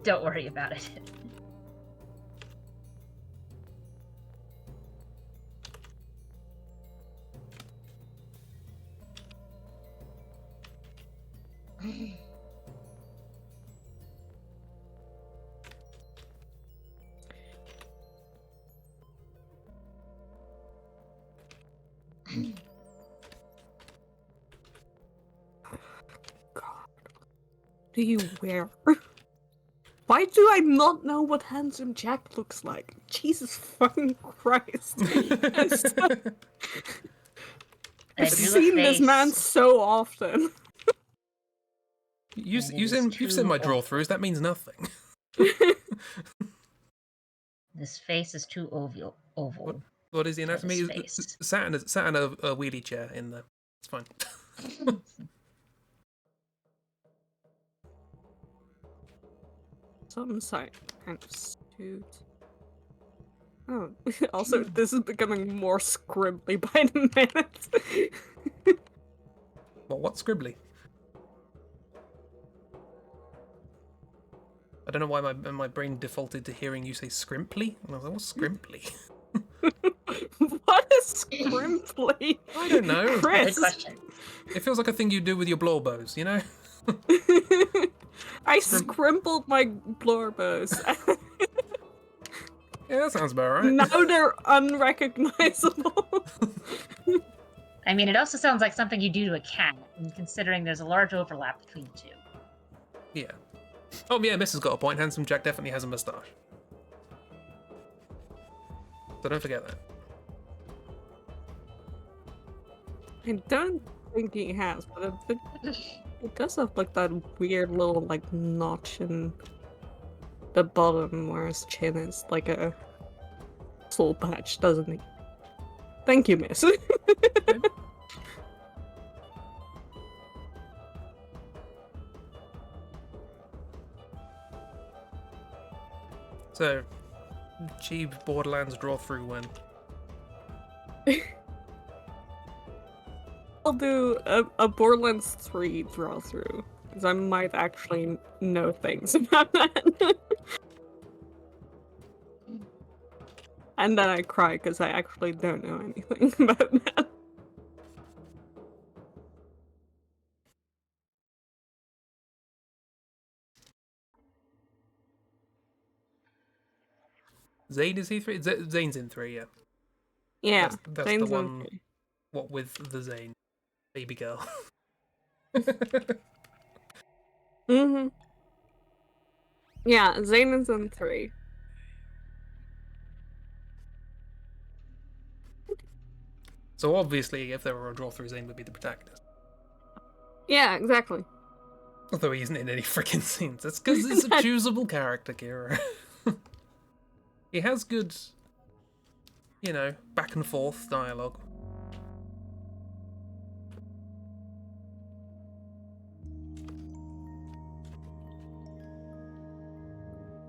Don't worry about it. Do you wear? Why do I not know what handsome Jack looks like? Jesus fucking Christ! I've seen this man so often. You've seen my draw throughs. That means nothing. This face is too oval. What is the For anatomy? this face. Sat in a wheelie chair in there. It's fine. Some side kind of suit. Oh, also, this is becoming more scribbly by the minute. Well, what's scribbly? I don't know why my brain defaulted to hearing you say scrimply. And I was like, what's scrimply? What is scrimply? I don't know. Chris. Good question. It feels like a thing you do with your blow bows, you know? I scrimpled my blorbows. Yeah, that sounds about right. Now they're unrecognizable. I mean, it also sounds like something you do to a cat, and considering there's a large overlap between the two. Yeah. Oh, yeah, Mrs. got a point. Handsome Jack definitely has a moustache. So don't forget that. I don't think he has, but it does have like that weird little like notch in the bottom where his chin is like a soul patch, doesn't he? Thank you, miss. So, cheap Borderlands draw through when? I'll do a Borderlands 3 draw through, because I might actually know things about that. And then I cry because I actually don't know anything about that. Zane, is he 3? Zane's in 3, yeah. Yeah, That's the Zane's in one. 3. What with the Zane? Baby girl. Mm-hmm. Yeah, Zane is in 3. So obviously, if there were a draw through, Zane would be the protagonist. Yeah, exactly. Although he isn't in any freaking scenes. That's because he's a choosable character, Kira. He has good, you know, back and forth dialogue.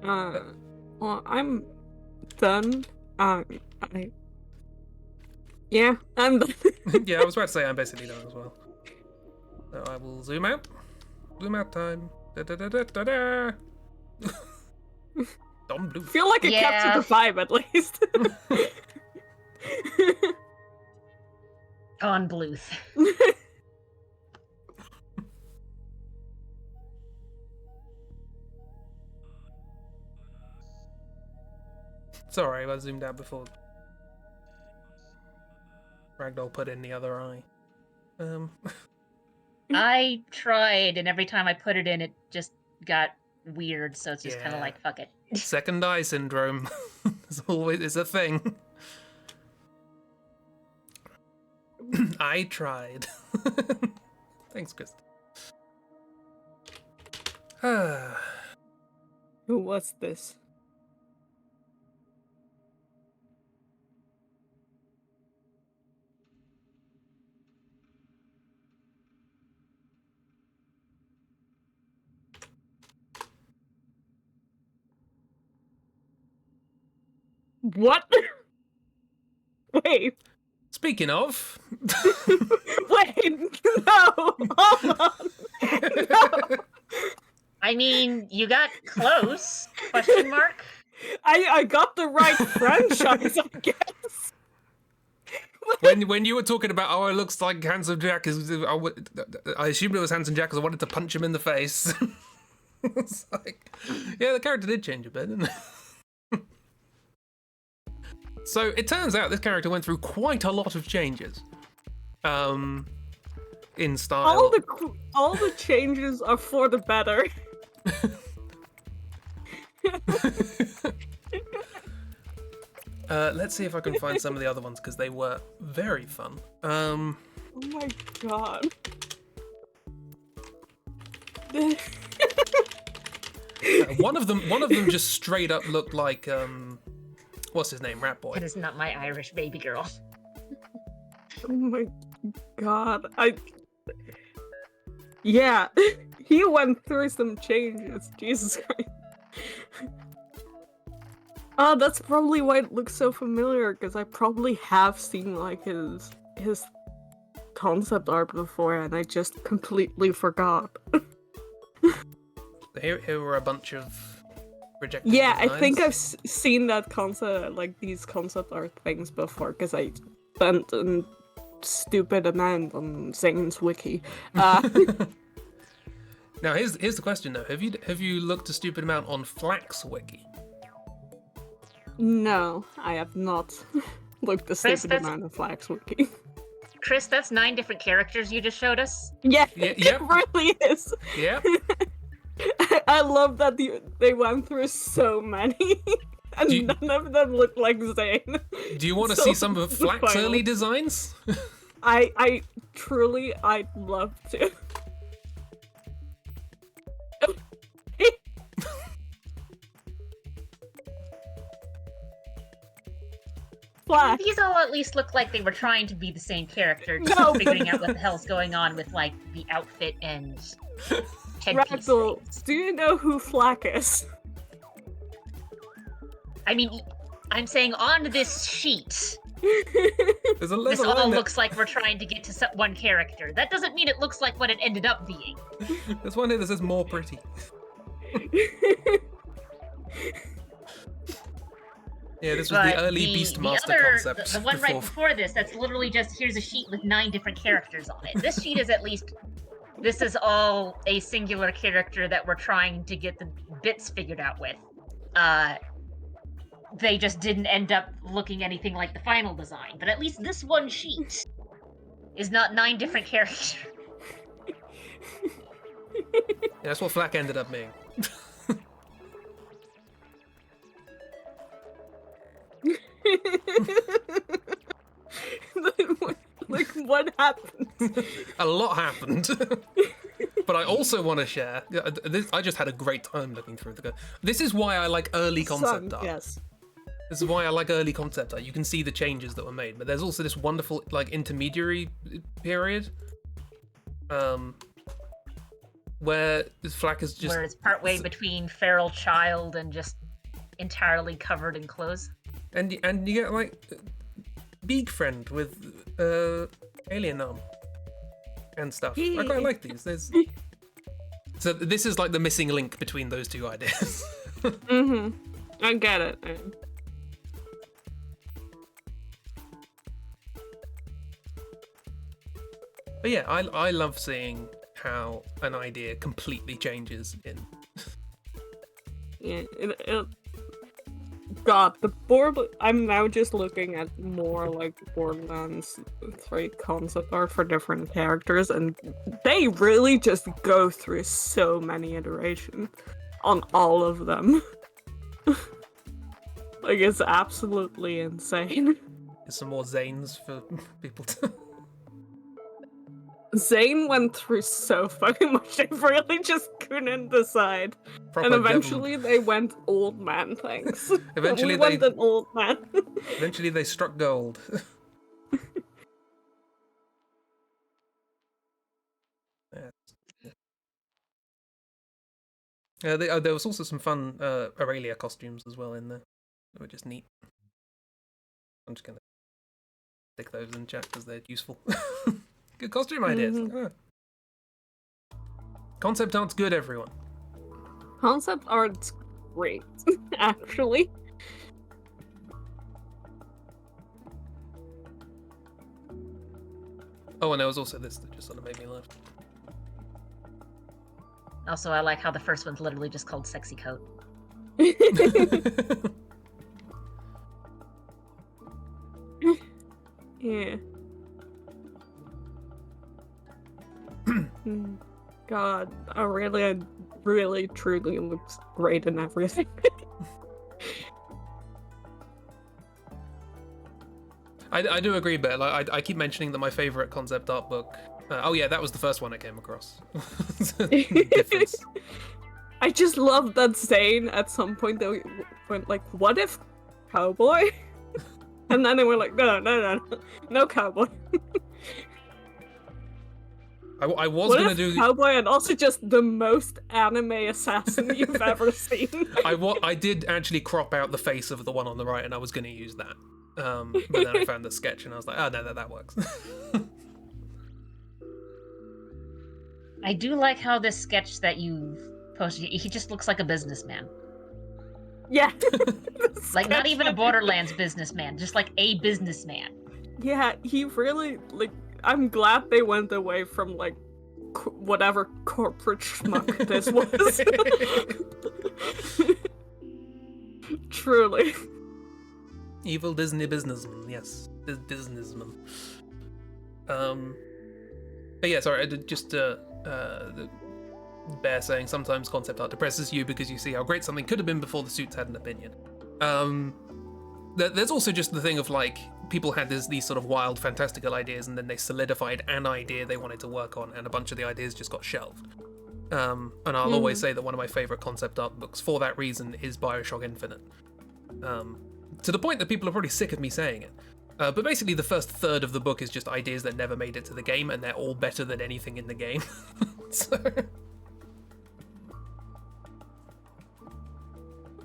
Well, I'm done. Yeah, I'm done. Yeah, I was about to say I'm basically done as well. So I will zoom out. Zoom out time. Da da da da da da. Don Bluth. Feel like it captured the vibe at least. On Bluth. Sorry, I zoomed out before Ragdoll put in the other eye. I tried, and every time I put it in, it just got weird. So it's just kind of Yeah. like, fuck it. Second eye syndrome is a thing. I tried. Thanks, Chris. Who was this? What? Wait. Speaking of. Wait, no! Hold on! No! I mean, you got close? Question mark? I got the right franchise, I guess. When you were talking about, oh, it looks like Handsome Jack, I assumed it was Handsome Jack because I wanted to punch him in the face. It's like, yeah, the character did change a bit, didn't it? So it turns out this character went through quite a lot of changes. In style. All the changes are for the better. Let's see if I can find some of the other ones because they were very fun. Oh my god. One of them just straight up looked like what's his name, Rat Boy. It is not my Irish baby girl. Oh my god. Yeah, he went through some changes. Jesus Christ. Oh, that's probably why it looks so familiar, because I probably have seen like his concept art before and I just completely forgot. Here were a bunch of rejected Yeah, designs. I think I've seen that concept, like these concept art things before, because I spent a stupid amount on Zane's wiki. Now here's the question though: Have you looked a stupid amount on Flax wiki? No, I have not looked a stupid amount of Flax wiki. Chris, that's 9 different characters you just showed us? Yeah, Yep. it really is. Yep. I love that they went through so many, and none of them look like Zane. Do you want to So see some of Flax final. early designs? I truly, I'd love to. Flax. These all at least look like they were trying to be the same character, just No. figuring out what the hell's going on with, like, the outfit and headpiece Ragdoll, things. do you know who Flack is? I mean, I'm saying on this sheet, There's a this line all that- looks like we're trying to get to one character. That doesn't mean it looks like what it ended up being. There's one here that says more pretty. Yeah, this was the But early Beastmaster other, concept. The one right before this, that's literally just, here's a sheet with 9 different characters on it. This sheet is at least, this is all a singular character that we're trying to get the bits figured out with. They just didn't end up looking anything like the final design. But at least this one sheet is not 9 different characters. Yeah, that's what Flack ended up being. Like, what happened? A lot happened. But I also want to share. I just had a great time looking through the. This is why I like early concept art. Yes. This is why I like early concept art. You can see the changes that were made, but there's also this wonderful like intermediary period. where Flack is just where it's partway between feral child and just entirely covered in clothes. and you get like Beak Friend with alien arm and stuff. I quite like these. So this is like the missing link between those two ideas. I get it. But yeah, I love seeing how an idea completely changes in. Yeah, God, the board. I'm now just looking at more like Borderlands 3 concept art for different characters, and they really just go through so many iterations on all of them. Like, it's absolutely insane. Some more Zanes for people to. Zane went through so fucking much, they really just couldn't decide. Proper And eventually they went old man things. Eventually we went an old man. Eventually they struck gold. There was also some fun Aurelia costumes as well in there. They were just neat. I'm just gonna stick those in chat because they're useful. Good costume ideas. Concept art's good, everyone. Concept art's great, actually. Oh, and there was also this that just sort of made me laugh. Also, I like how the first one's literally just called Sexy Coat. Yeah. God, Aurelia really truly looks great in everything. I do agree, but like, I keep mentioning that my favorite concept art book. Oh yeah, that was the first one I came across. Difference. I just love that Zane at some point they went like, "What if cowboy?" And then they were like, "No cowboy." I was what gonna if do cowboy and also just the most anime assassin you've ever seen. I did actually crop out the face of the one on the right, and I was gonna use that. But then I found the sketch, and I was like, "Oh no, that works." I do like how this sketch that you've posted, he just looks like a businessman. Yeah. Like, not even a Borderlands businessman, just like a businessman. Yeah, he really, like, I'm glad they went away from, like, whatever corporate schmuck this was. Truly. Evil Disney businessman, yes, businessman. But yeah, sorry, I did just the Bear saying sometimes concept art depresses you because you see how great something could have been before the suits had an opinion. There's also just the thing of like people had these sort of wild, fantastical ideas, and then they solidified an idea they wanted to work on, and a bunch of the ideas just got shelved. And I'll always say that one of my favorite concept art books for that reason is BioShock Infinite. To the point that people are probably sick of me saying it. But basically the first third of the book is just ideas that never made it to the game, and they're all better than anything in the game. So...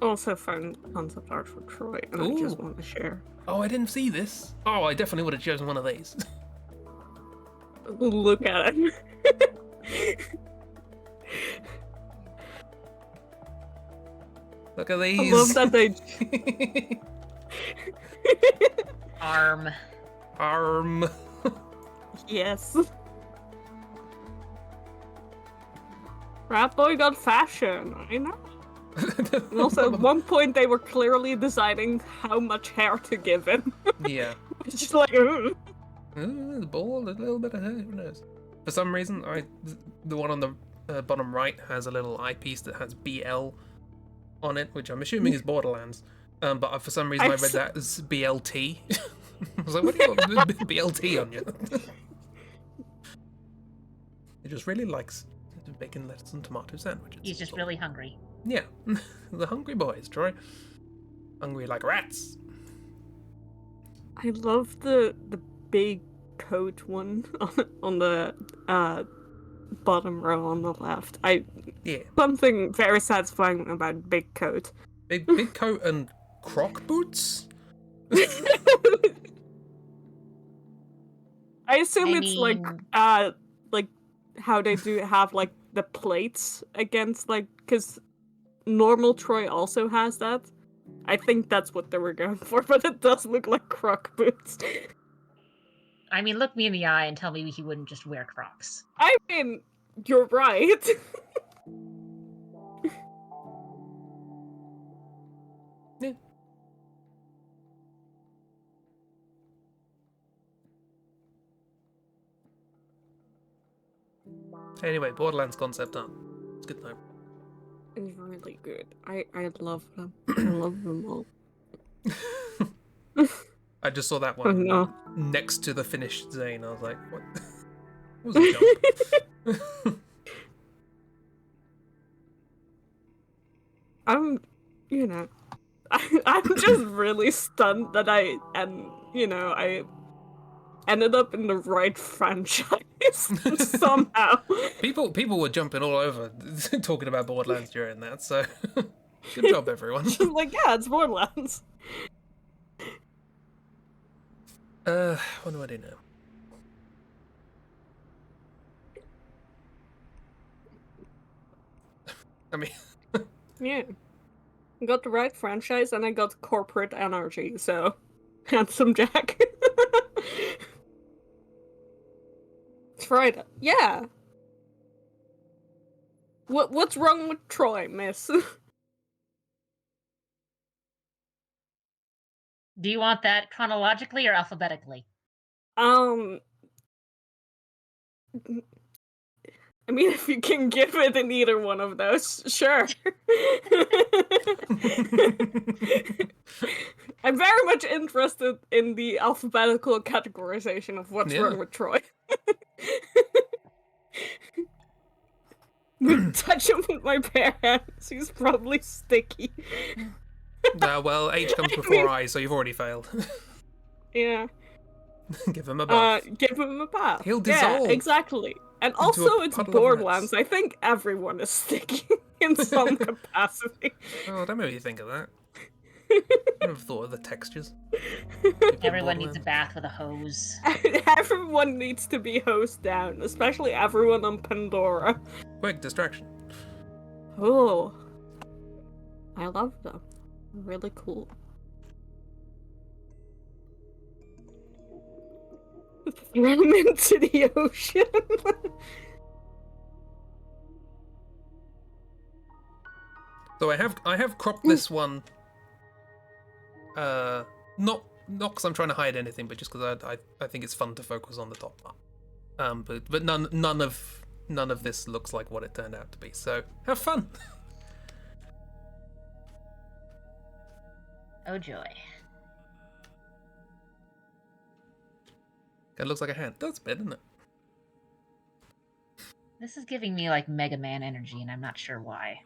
Also found concept art for Troy, and I just want to share. Oh, I didn't see this. Oh, I definitely would have chosen one of these. Look at it. Look at these. I love that they... Arm. Yes. Rat Boy got fashion, I know. And also, at one point, they were clearly deciding how much hair to give him. Yeah. It's just like, ooh. The ball, a little bit of hair, who knows? For some reason, the one on the bottom right has a little eyepiece that has BL on it, which I'm assuming is Borderlands. But for some reason, I read that as BLT. I was like, what do you got BLT on you? He just really likes bacon, lettuce, and tomato sandwiches. He's just really hungry. Yeah, the hungry boys, Troy. Hungry like rats. I love the big coat one on the bottom row on the left. Yeah. Something very satisfying about big coat. Big coat and croc boots? I assume I it's mean, like how they do have like the plates against because normal Troy also has that. I think that's what they were going for, but it does look like croc boots. look me in the eye and tell me he wouldn't just wear Crocs. I mean, you're right. Yeah. Anyway, Borderlands concept art. It's good though. It's really good. I love them. I love them all. I just saw that Oh one no. next to the finished Zane. I was like, what? What was a jump? I'm just really stunned that I ended up in the right franchise somehow. People were jumping all over talking about Borderlands during that, so good job, everyone. Just like, yeah, it's Borderlands. What do I do now? I mean, Yeah. I got the right franchise and I got corporate energy, so handsome Jack. It's Friday. Yeah. What's wrong with Troy, miss? Do you want that chronologically or alphabetically? I mean, if you can give it in either one of those, sure. I'm very much interested in the alphabetical categorization of what's wrong with Troy. Touch him with my bare hands. He's probably sticky. well, H comes before I, so you've already failed. Yeah. Give him a bath. Give him a bath. He'll dissolve. Yeah, exactly. And also, it's Borderlands. I think everyone is sticky in some capacity. Oh, don't make me think of that. I never thought of the textures. Everyone needs a bath with a hose. Everyone needs to be hosed down, especially everyone on Pandora. Quick distraction. Oh. I love them. Really cool. Throw them into the ocean. So I have cropped this one. Not because I'm trying to hide anything, but just because I think it's fun to focus on the top part. But none of this looks like what it turned out to be. So have fun. Oh joy. It looks like a hand. That's bad, isn't it? This is giving me like Mega Man energy, and I'm not sure why.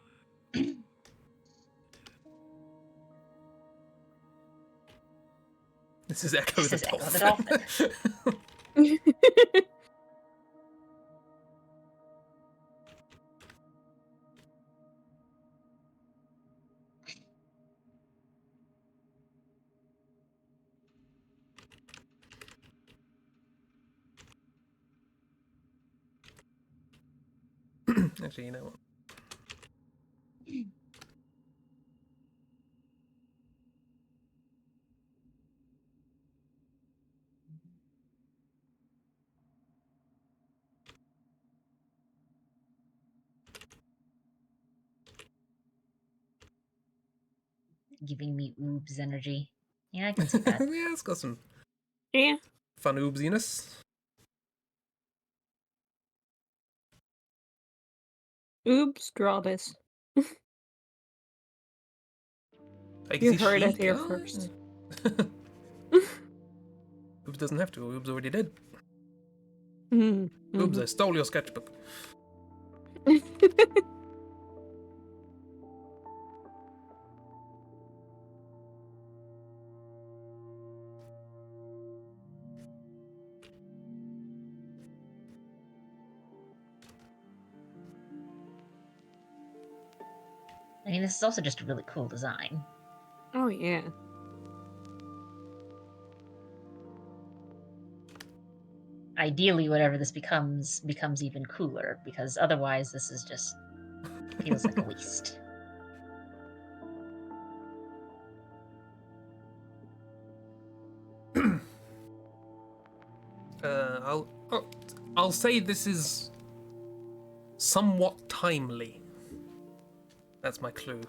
This is Echo the Dolphin. Actually, you know what? Giving me oobs energy. Yeah, I can see that. Yeah, it's got some fun oobsiness. Oops, draw this. You heard it here first. Oobs doesn't have to. Oobs already did. Mm-hmm. Oobs, I stole your sketchbook. I mean, this is also just a really cool design. Oh yeah. Ideally, whatever this becomes even cooler, because otherwise this is just feels like a waste. I'll say this is somewhat timely. That's my clue.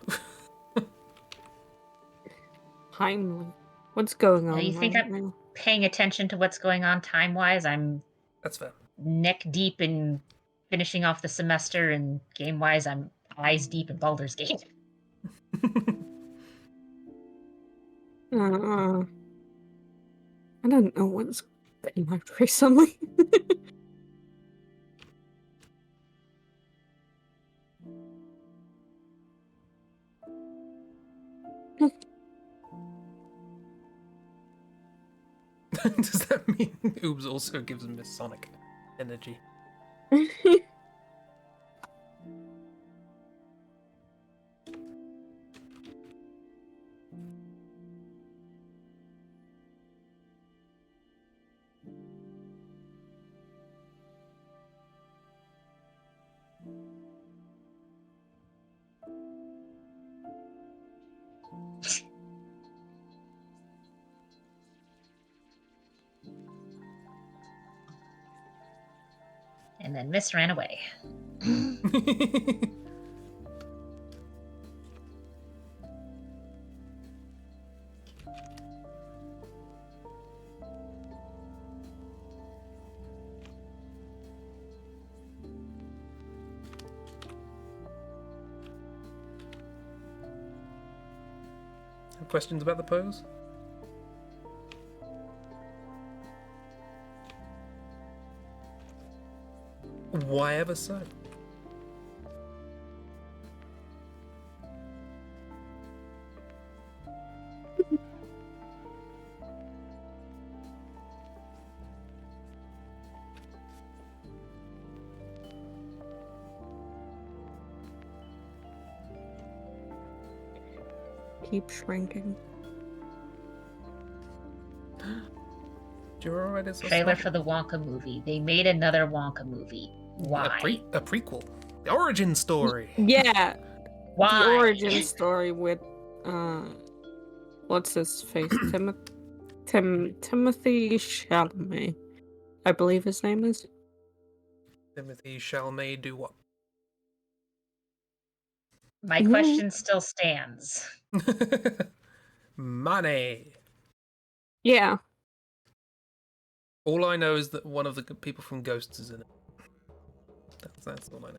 Timely. What's going on You think right I'm now? paying attention to what's going on time-wise? I'm That's fair. neck deep in finishing off the semester, and game-wise, I'm eyes deep in Baldur's Gate. I don't know what's came out recently. Does that mean Oobs also gives him this sonic energy? And then Miss ran away. Questions about the pose? Why ever so? Keep shrinking. Do you remember this? Trailer for the Wonka movie. They made another Wonka movie. Why? A prequel. The origin story. Yeah. Why? The origin story with what's his face? Timothy Chalamet. I believe his name is. Timothy Chalamet do what? My question still stands. Money. Yeah. All I know is that one of the people from Ghosts is in it. That's all I know.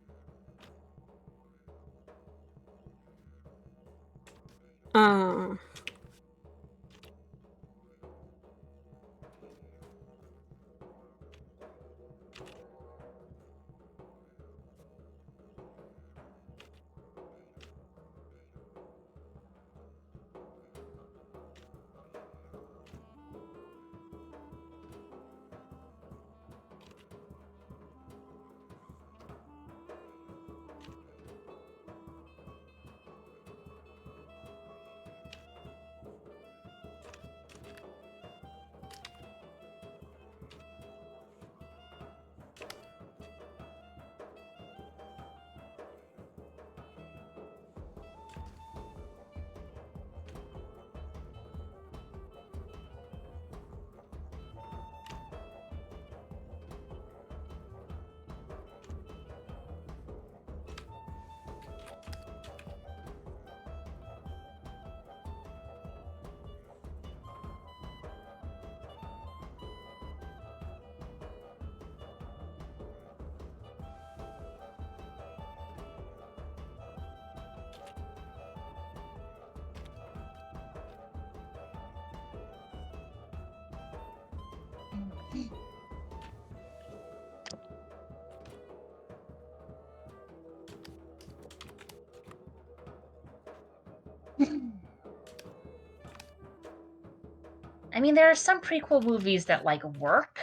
I mean, there are some prequel movies that like work,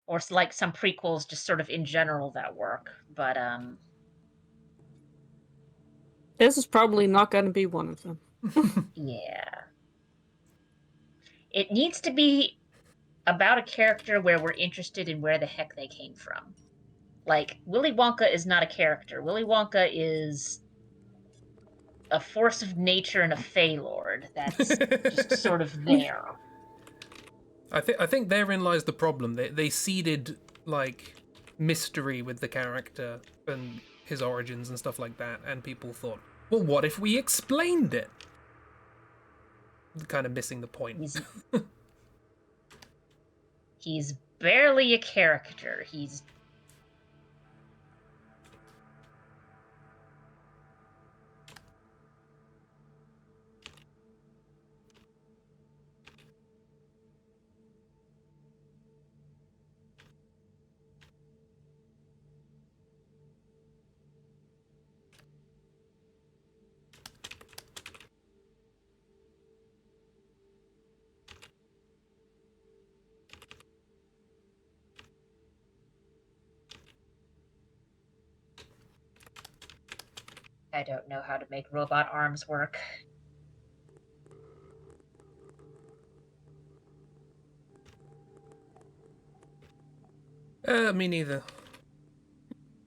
or like some prequels just sort of in general that work. But This is probably not going to be one of them. Yeah. It needs to be about a character where we're interested in where the heck they came from. Like, Willy Wonka is not a character. Willy Wonka is a force of nature and a Fey Lord that's just sort of there. I think therein lies the problem. They seeded like mystery with the character and his origins and stuff like that, and people thought, well, what if we explained it? Kind of missing the point. He's barely a character. He's I don't know how to make robot arms work. Me neither.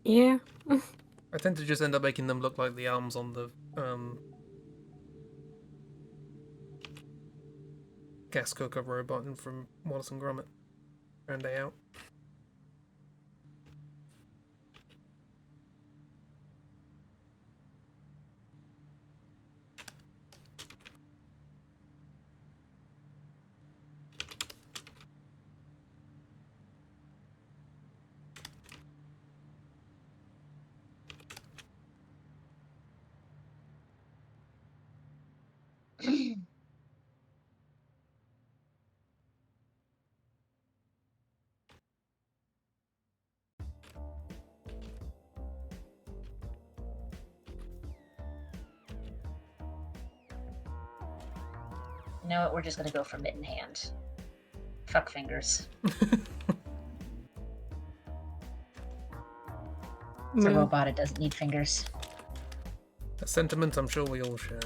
Yeah. I tend to just end up making them look like the arms on the gas cooker robot from Wallace and Gromit. Round day out. You know what? We're just gonna go for mitten hand. Fuck fingers. It's a robot. It doesn't need fingers. A sentiment I'm sure we all share.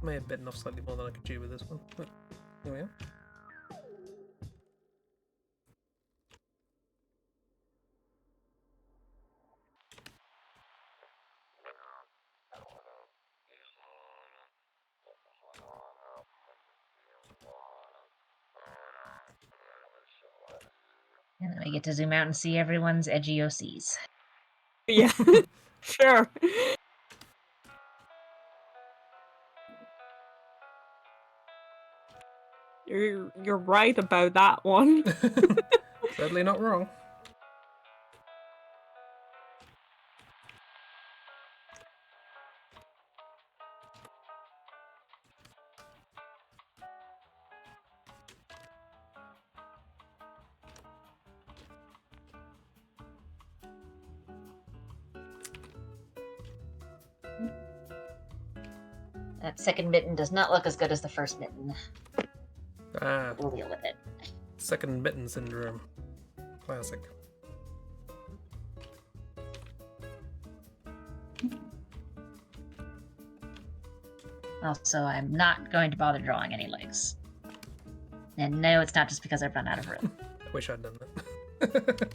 May have bitten off slightly more than I could chew with this one, but here we are. And then we get to zoom out and see everyone's edgy OCs. Yeah, sure. You're right about that one. Sadly not wrong. That second mitten does not look as good as the first mitten. Ah, We'll deal with it. second mitten syndrome. Classic. Also, I'm not going to bother drawing any legs. And no, it's not just because I've run out of room. I wish I'd done that.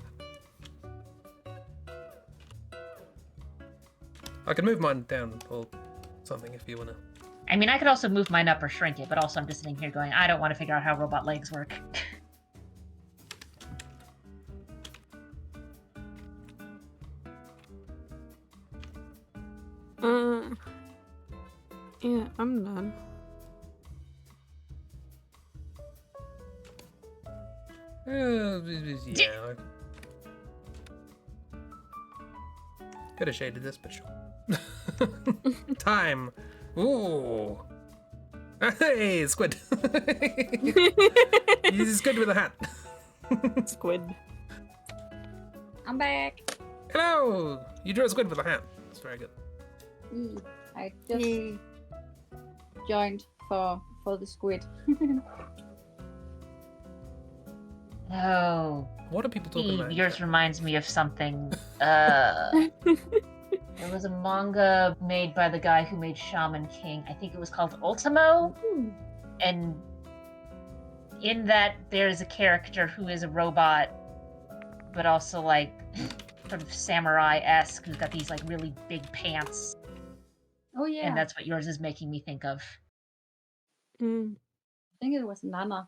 I can move mine down or something if you want to. I mean, I could also move mine up or shrink it, but also I'm just sitting here going, I don't want to figure out how robot legs work. Yeah, I'm done. Yeah. Could have shaded this, but sure. Time. Ooh. Hey, squid. He's squid with a hat. Squid. I'm back. Hello. You drew a squid with a hat. That's very good. I just joined for the squid. Oh, What are people talking about? yours reminds me of something. There was a manga made by the guy who made Shaman King. I think it was called Ultimo. And in that, there's a character who is a robot, but also like sort of samurai-esque, who's got these like really big pants. Oh yeah. And that's what yours is making me think of. Mm. I think it was Nana.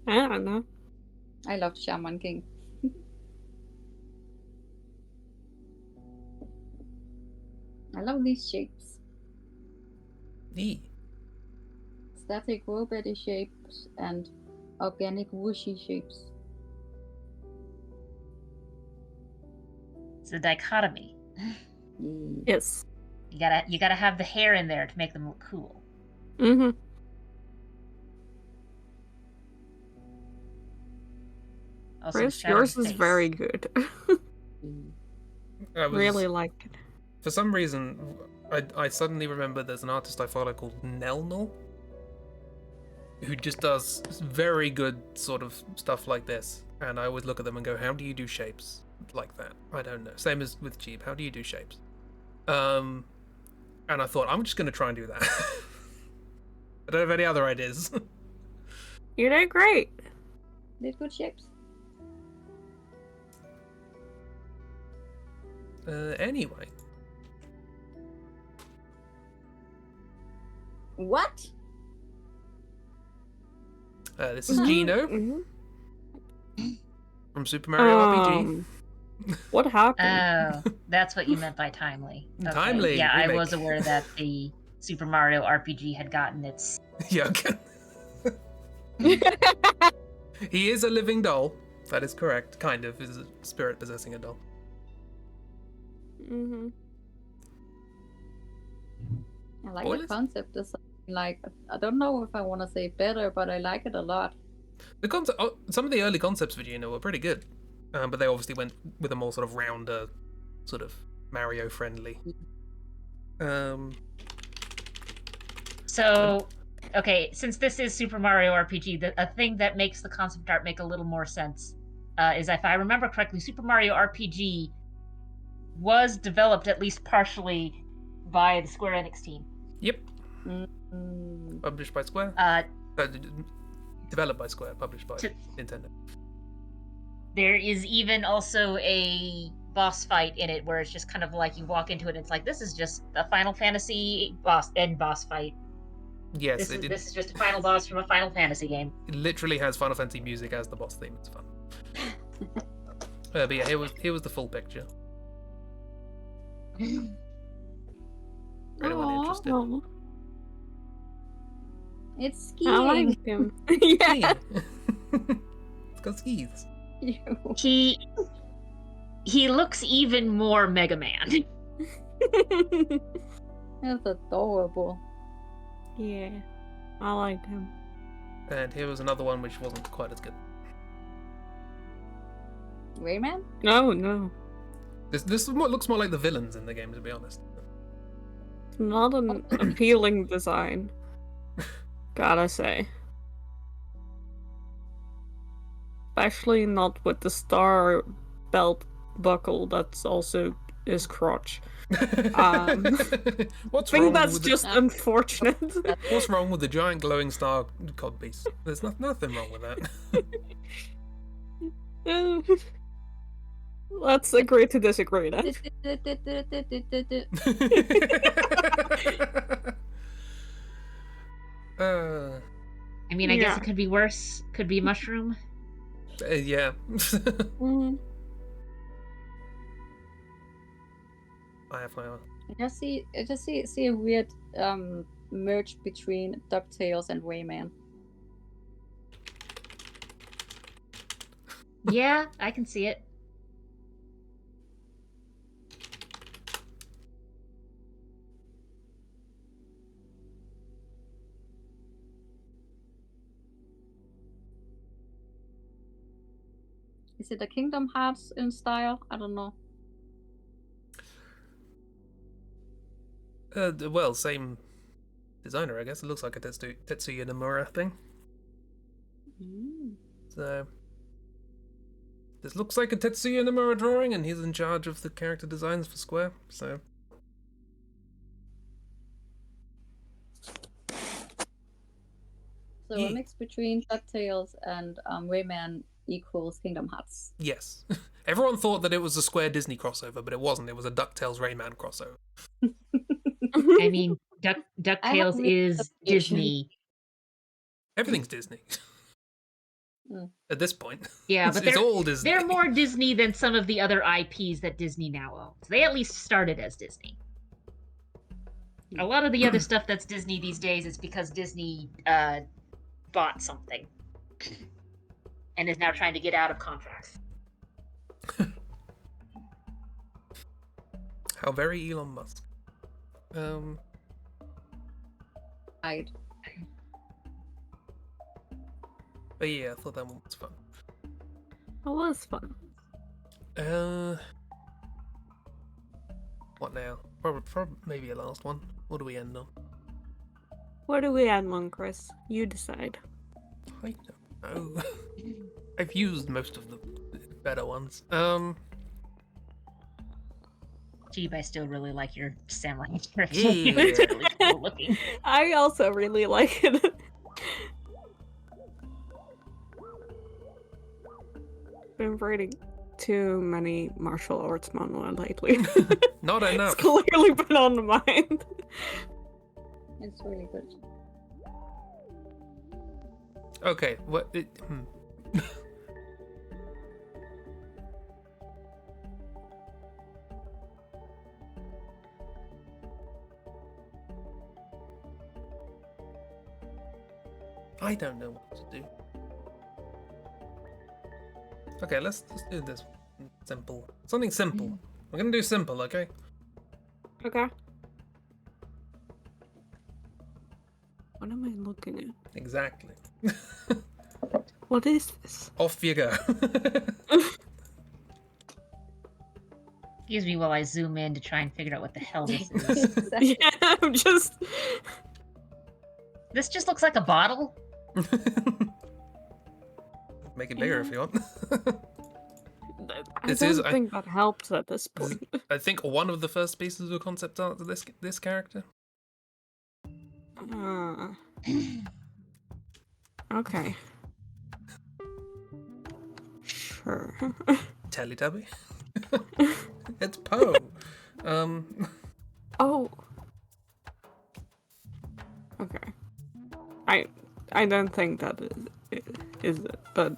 I don't know. I loved Shaman King. I love these shapes. Static robot shapes and organic whooshy shapes. It's a dichotomy. Yes. You gotta have the hair in there to make them look cool. Mm-hmm. Also, Chris, shadow yours is face. very good. I was, Really liked it. For some reason, I suddenly remember there's an artist I follow called Nelnor, who just does very good sort of stuff like this. And I always look at them and go, how do you do shapes like that? I don't know. Same as with Chib. How do you do shapes? And I thought, I'm just going to try and do that. I don't have any other ideas. You did great. Did good shapes. Anyway. What? This is Gino Mhm. from Super Mario RPG. What happened? Oh, that's what you meant by timely. Okay. Timely Yeah, remake. I was aware that the Super Mario RPG had gotten its. Yeah, okay. He is a living doll. That is correct. Kind of. Is a spirit possessing a doll. Mm-hmm. I like Spoilers? the concept. Is like, I don't know if I want to say better, but I like it a lot. The concept, some of the early concepts for Gino were pretty good, but they obviously went with a more sort of rounder, sort of Mario friendly. So, okay, since this is Super Mario RPG, a thing that makes the concept art make a little more sense is, if I remember correctly, Super Mario RPG was developed at least partially by the Square Enix team. Yep. Mm. Published by Square. Developed by Square. Published by Nintendo. There is even also a boss fight in it where it's just kind of like you walk into it and it's like, this is just a Final Fantasy boss fight. Yes, This is just a final boss from a Final Fantasy game. it literally has Final Fantasy music as the boss theme. It's fun. But yeah, here was the full picture. For anyone interested. Aw. It's I skiing. like him. Yeah. It's got skis. He looks even more Mega Man. That's adorable. Yeah. I liked him. And here was another one which wasn't quite as good. Rayman? No. This looks more like the villains in the game, to be honest. Not an appealing design. Gotta say. Especially not with the star belt buckle that's also his crotch. What's I think wrong that's with just unfortunate. what's wrong with the giant glowing star codpiece? There's nothing wrong with that. Let's agree to disagree then. I mean, I guess Yeah. it could be worse. Could be mushroom. Yeah. Mhm. I have my own. I just see a weird merge between DuckTales and Rayman. Yeah, I can see it. Is it a Kingdom Hearts in style? I don't know. Well, same designer, I guess. It looks like a Tetsuya Nomura thing. Mm. So this looks like a Tetsuya Nomura drawing, and he's in charge of the character designs for Square. So So a mix between DuckTales and Rayman equals Kingdom Hearts. yes, everyone thought that it was a Square Disney crossover, but it wasn't. It was a DuckTales Rayman crossover. I mean, DuckTales is Disney. Everything's Disney. At this point. Yeah, but it's all Disney. They're more Disney than some of the other IPs that Disney now owns. They at least started as Disney. A lot of the other stuff that's Disney these days is because Disney bought something and is now trying to get out of contracts. How very Elon Musk. Right. But yeah, I thought that one was fun. It was fun. What now? Probably maybe a last one. What do we end on? What do we add on, Chris? You decide. I don't know. I've used most of the better ones. Jeeb, I still really like your samurai character. Yeah. It's really cool looking. I also really like it. Been reading too many martial arts manga lately. Not enough. It's clearly been on the mind. It's really good. Okay, what? I don't know what to do. Okay, let's do this simple. Something simple. We're gonna do simple, okay? Okay. What am I looking at? Exactly. What is this? Off you go. Excuse me while I zoom in to try and figure out what the hell this is. Yeah, I'm just. This just looks like a bottle. Make it bigger if you want. I This don't is- think that helps at this point. I think one of the first pieces of concept art to this character. Okay. Sure. Teletubby. It's Poe. Oh. Okay. I don't think that is it, but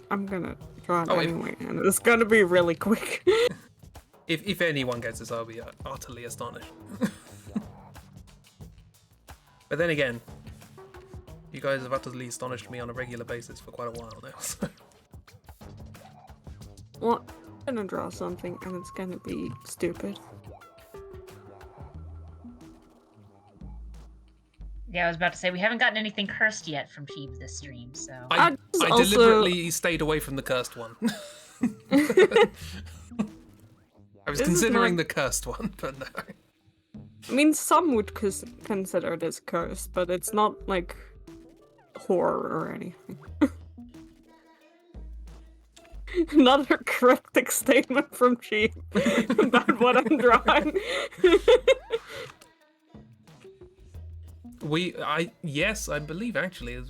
I'm gonna draw it anyway, and it's gonna be really quick. If anyone gets this, I'll be utterly astonished. But then again, you guys have utterly astonished me on a regular basis for quite a while now. So. Well, I'm gonna draw something, and it's gonna be stupid. Yeah, I was about to say, we haven't gotten anything cursed yet from Jeeb this stream, so... I also- deliberately stayed away from the cursed one. I was This is considering not- the cursed one, but no. I mean, some would consider this cursed, but it's not like horror or anything. Another cryptic statement from Sheep about what I'm drawing. Yes, I believe actually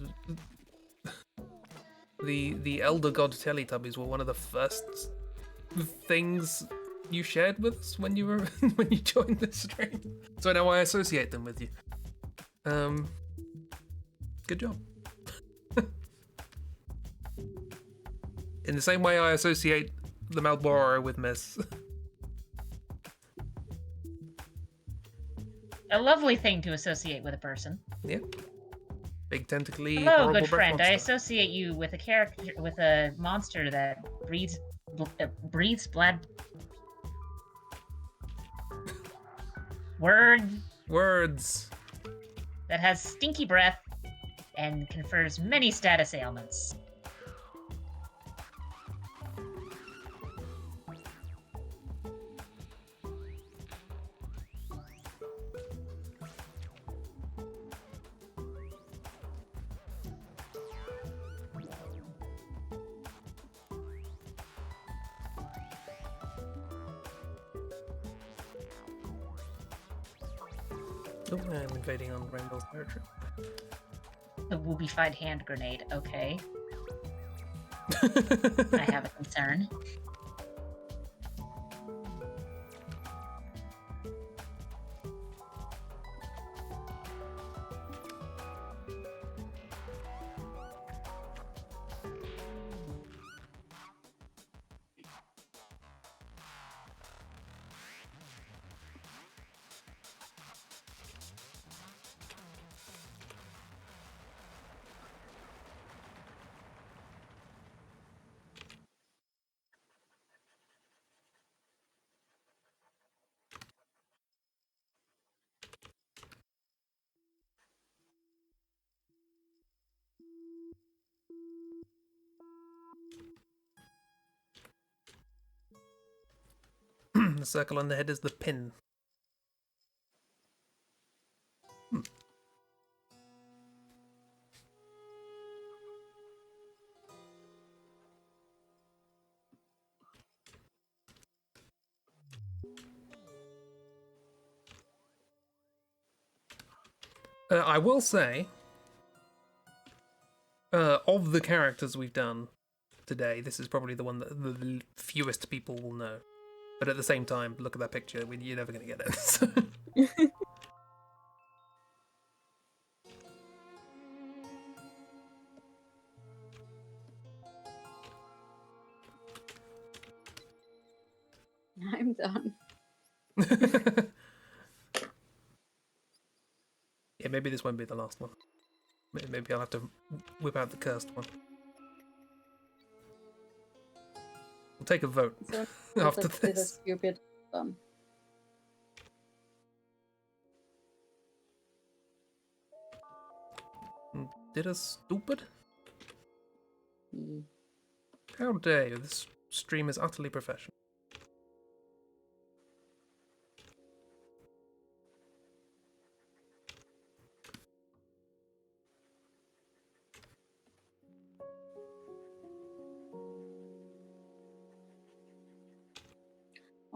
the Elder God Teletubbies were one of the first things you shared with us when you were when you joined the stream. So now I associate them with you. Good job. In the same way I associate the Malboro with Miss. A lovely thing to associate with a person. Yeah. Big tentacly, Hello, horrible good breath friend. I monster. associate you with a character, with a monster that breathes blood. Words. That has stinky breath and confers many status ailments. Oh, I'm invading on Rainbow's territory. The woobified hand grenade. Okay, I have a concern. The circle on the head is the pin. I will say, of the characters we've done today, this is probably the one that the fewest people will know. But at the same time, look at that picture. You're never going to get it. I'm done. Yeah, maybe this won't be the last one. Maybe I'll have to whip out the cursed one. We'll take a vote So after did a this. stupid Did a stupid? mm. How dare you? This stream is utterly professional.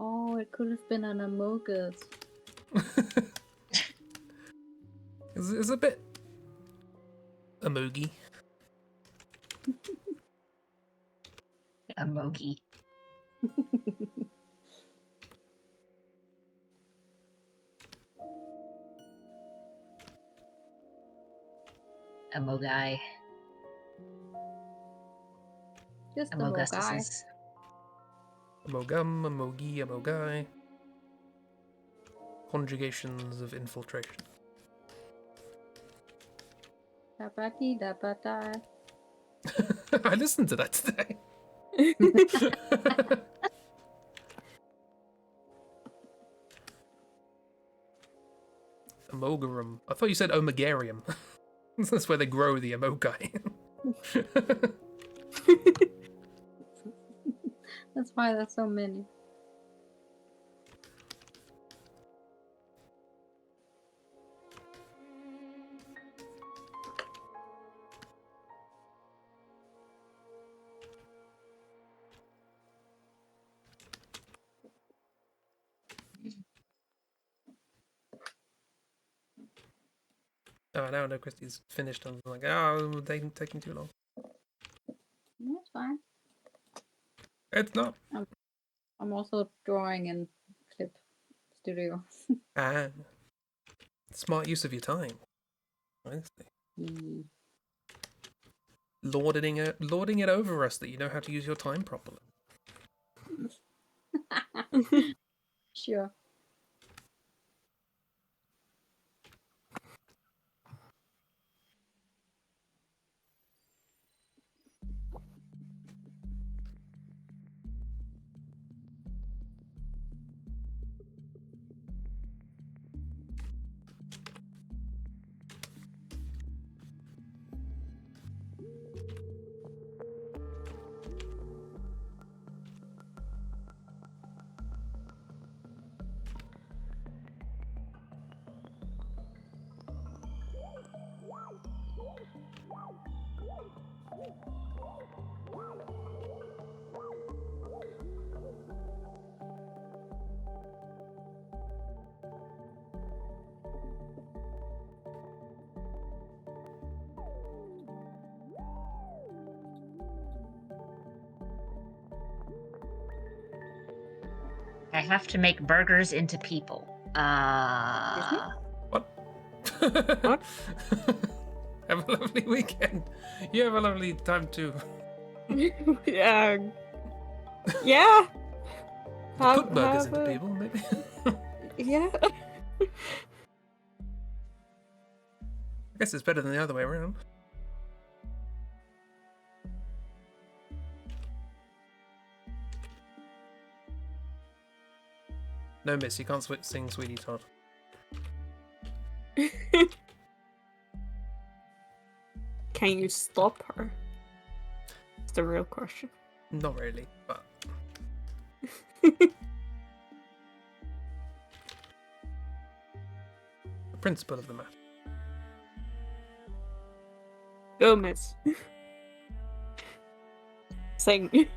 Oh, it could have been an Amogus. It's a bit Amogi. A Mogi. A Mogai. Just a A Mogai. Mogustus. Amogum, Amogi, Amogai. Conjugations of infiltration. Dabati dabata. I listened to that today. Amogarum. I thought you said Omegarium. That's where they grow the Amogai. That's why there's so many. Oh, now I know Christy's finished. I'm like, oh, taking too long. That's fine. It's not. I'm also drawing in Clip Studio. Ah, smart use of your time. Honestly. Mm. Lording it over us that you know how to use your time properly. Sure. I have to make burgers into people. What? What? Have a lovely weekend. You have a lovely time too. Yeah. Yeah. Put burgers have into a- people, maybe. Yeah. I guess it's better than the other way around. No, miss, you can't sing Sweetie Todd. Can you stop her? It's the real question. Not really, but the principle of the matter. Go, miss. Sing.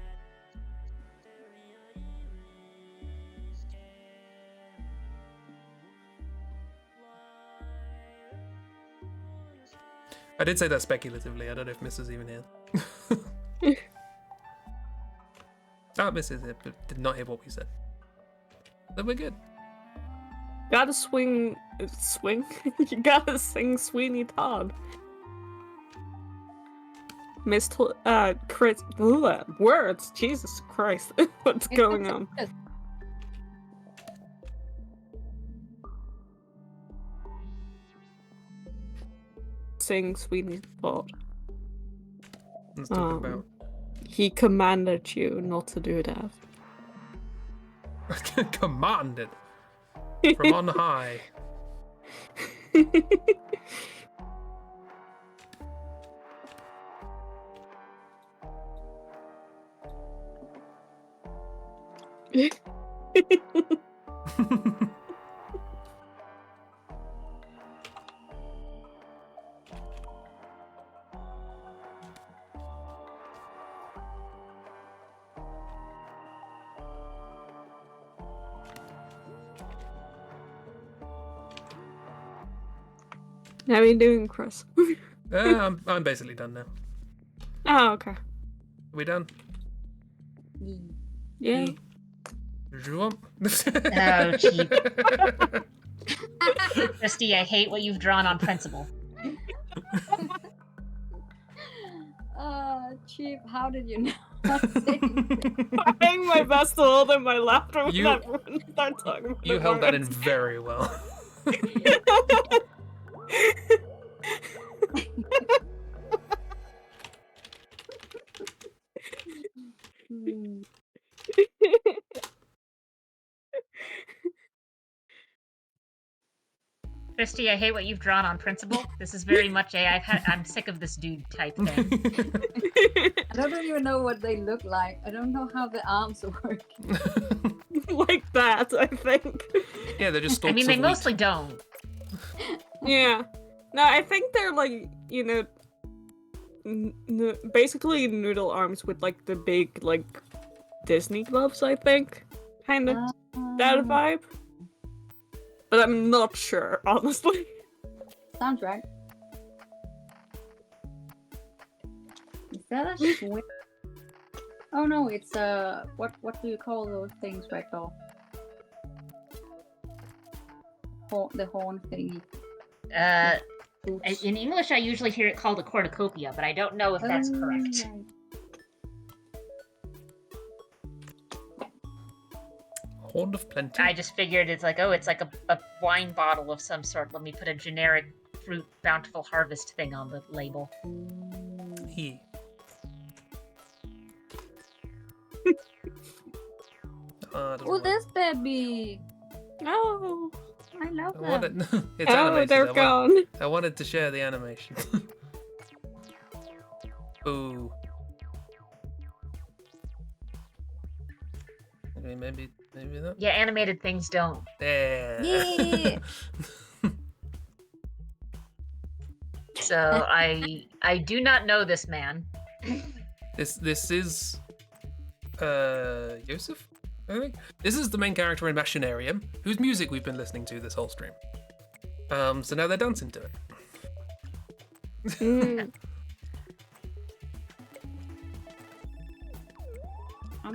I did say that speculatively. I don't know if Miss is even here. Miss is here, but did not hear what we said. So we're good. Gotta swing. You gotta sing Sweeney Todd. Miss Chris. Words. Jesus Christ. What's going on? Sing Sweeney Todd. Let's talk about. He commanded you not to do that. Commanded from on high. How are you doing, Chris? I'm basically done now. Oh, okay. Are we done? Yeah. Jump. Oh, cheap. Christy, I hate what you've drawn on principle. Chief, how did you know? Trying my best to hold in my laughter when everyone starts talking about You the held that in words. very well. Christy, I hate what you've drawn on principle. This is very much I'm sick of this dude type thing. I don't even know what they look like. I don't know how the arms work. Like that, I think. Yeah, they're just stalks I mean, they of wheat. mostly don't. Yeah. No, I think they're like, basically noodle arms with like the big like Disney gloves, I think. Kind of that vibe. But I'm not sure, honestly. Sounds right. that a swing? Oh no, it's what do you call those things, Ragdoll? The horn thingy. In English, I usually hear it called a cornucopia, but I don't know if that's correct. Right. Horn of Plenty. I just figured it's like, oh, it's like a wine bottle of some sort. Let me put a generic fruit bountiful harvest thing on the label. He. Oh, this baby! No. I love I them. wanted, it's Oh, animated. they're gone. I wanted to share the animation. Ooh. Okay, maybe that. Yeah, animated things don't. There. Yeah. So I do not know this man. This is Yosef, I think. This is the main character in Machinarium, whose music we've been listening to this whole stream. So now they're dancing to it. Mm.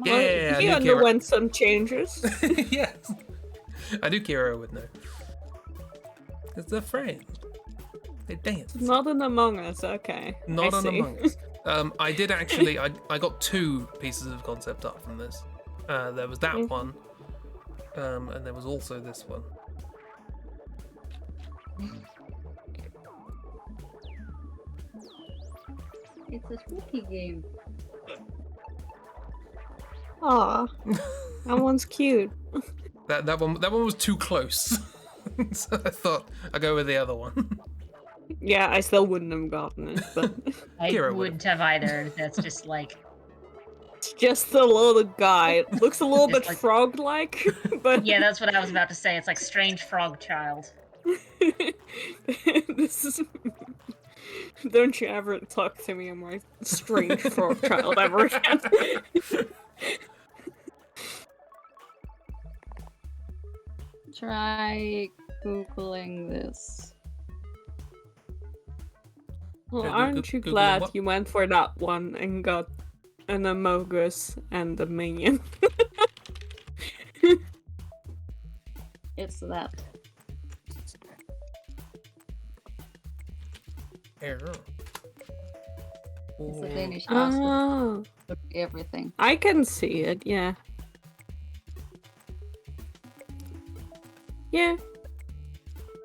Yeah, He I knew underwent some changes. yes. I knew Kira would know. It's their friend. They dance. Not an Among Us, okay. Not I on see. Among Us. I did actually. I got 2 pieces of concept art from this. There was that one, and there was also this one. It's a spooky game. Aw, that one's cute. That one was too close, so I thought I'd go with the other one. Yeah, I still wouldn't have gotten it, but I Kira wouldn't have either. That's just like, it's just a little guy. It looks a little Just bit like- frog-like, but yeah, that's what I was about to say. It's like strange frog child. this is. Don't you ever talk to me, my strange frog child ever again. Try googling this. Well, Yeah, aren't you Googling glad what? you went for that one and got an Amogus and a minion? It's that. Error. It's a Ooh. Danish house Oh, with everything. I can see it, yeah. Yeah.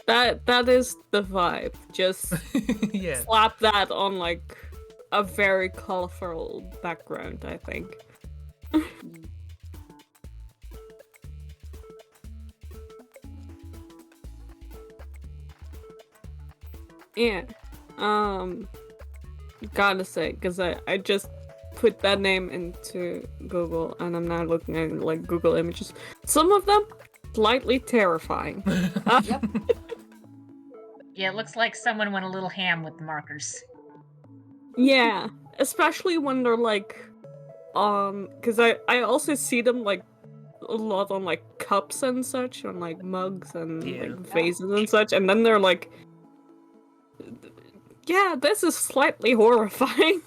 That is the vibe. Just Yeah. slap that on like a very colorful background, I think. Yeah. Gotta say, because I just put that name into Google and I'm now looking at like Google images. Some of them slightly terrifying. Yep. Yeah, it looks like someone went a little ham with the markers. Yeah, especially when they're like, because I also see them like a lot on like cups and such, on like mugs and Yeah. like vases and such, and then they're like, yeah, this is slightly horrifying.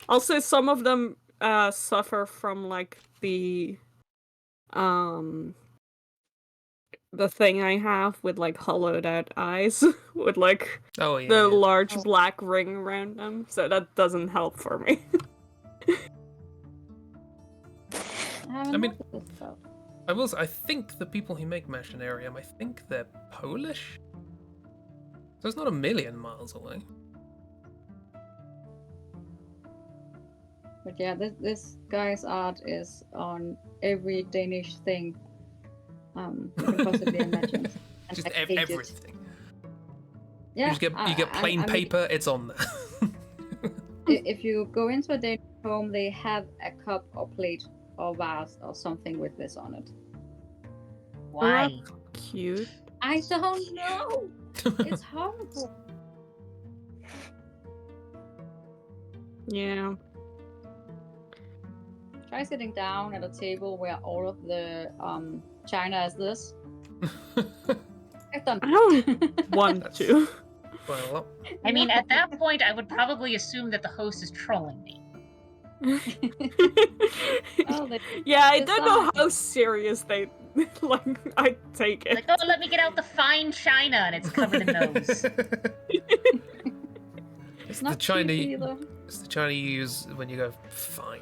Also, some of them suffer from like the thing I have with like hollowed out eyes with like Oh yeah. the yeah. large black ring around them, so that doesn't help for me. I haven't I mean- noticed this stuff. I will say, I think the people who make Machinarium, I think they're Polish. So it's not a million miles away. But yeah, this guy's art is on every Danish thing you can possibly imagine. And Just I hate it. everything. Yeah, You get plain I mean, paper, it's on there. if you go into a Danish home, they have a cup or plate or vase or something with this on it. Why? Cute. I don't know. It's horrible. Yeah. Try sitting down at a table where all of the china is this. I've done. I don't want That's- to. Quite a lot. I mean, at that point, I would probably assume that the host is trolling me. Oh, they Yeah, I don't know decide. how serious they like. I take it. Like, oh, let me get out the fine china, and it's covered in those. It's Not the China. cheap either. It's the China you use when you go fine.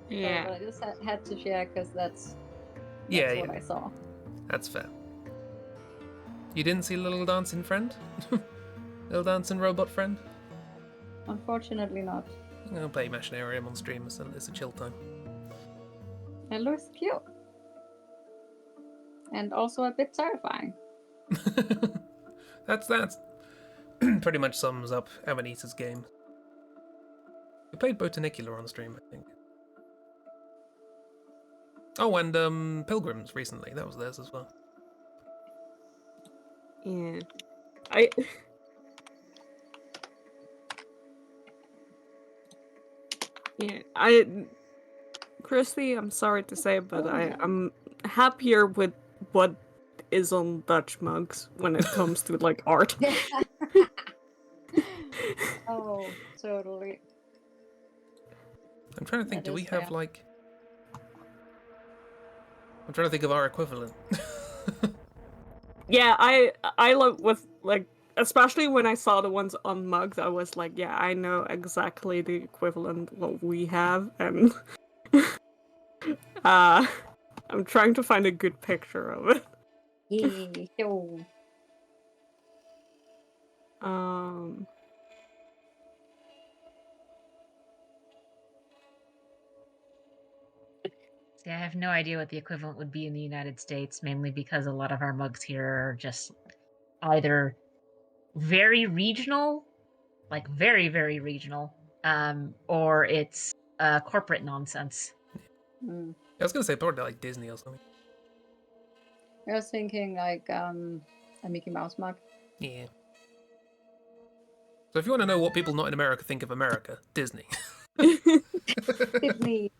Yeah. But I just had to share because that's Yeah, what yeah, I saw. that's fair. You didn't see Little Dancing Friend? Little Dancing Robot Friend? Unfortunately not. I'm gonna play Machinarium on stream. It's a chill time. It looks cute. And also a bit terrifying. That's pretty much sums up Amanita's game. We played Botanicular on stream, I think. Oh, and Pilgrims recently. That was theirs as well. Yeah. Christy, I'm sorry to say, but I'm happier with what is on Dutch mugs when it comes to like art. Oh, totally. I'm trying to think, That do we is have fair. like... I'm trying to think of our equivalent. Yeah, I love with like, especially when I saw the ones on mugs, I was like, yeah, I know exactly the equivalent what we have, and I'm trying to find a good picture of it. Yeah. Yo. See, I have no idea what the equivalent would be in the United States, mainly because a lot of our mugs here are just either very regional, like very, very regional, or it's corporate nonsense. Mm. I was gonna say probably like Disney or something. I was thinking like a Mickey Mouse mug. Yeah. So if you want to know what people not in America think of America, Disney. Disney.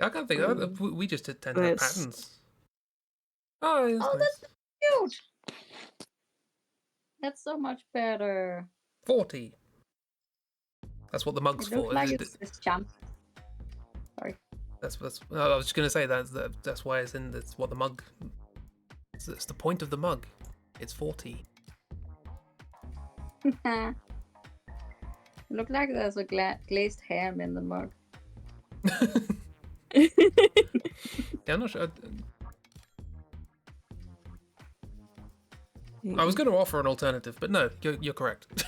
I can't think. We just tend to have This. patterns. Oh, that's Oh, nice. that's cute. That's so much better. 40. That's what the mug's It looks for. like it's jump. Sorry. That's I was just gonna say that's why it's in. That's what the mug. It's the point of the mug. It's 40. Look like there's a glazed ham in the mug. Yeah, I'm not sure. I was going to offer an alternative, but no, you're correct.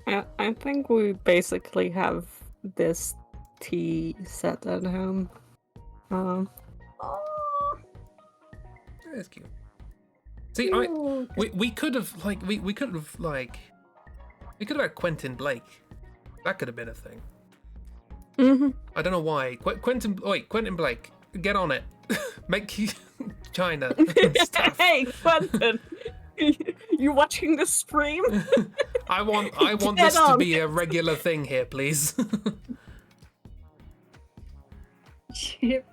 I think we basically have this tea set at home. Oh, That's cute. See, we could have we could have had Quentin Blake. That could have been a thing. Mm-hmm. I don't know why. Quentin Blake, get on it. Make China stuff. Hey, Quentin, you watching the stream? I want Get this to on. be a regular thing here, please. Chip,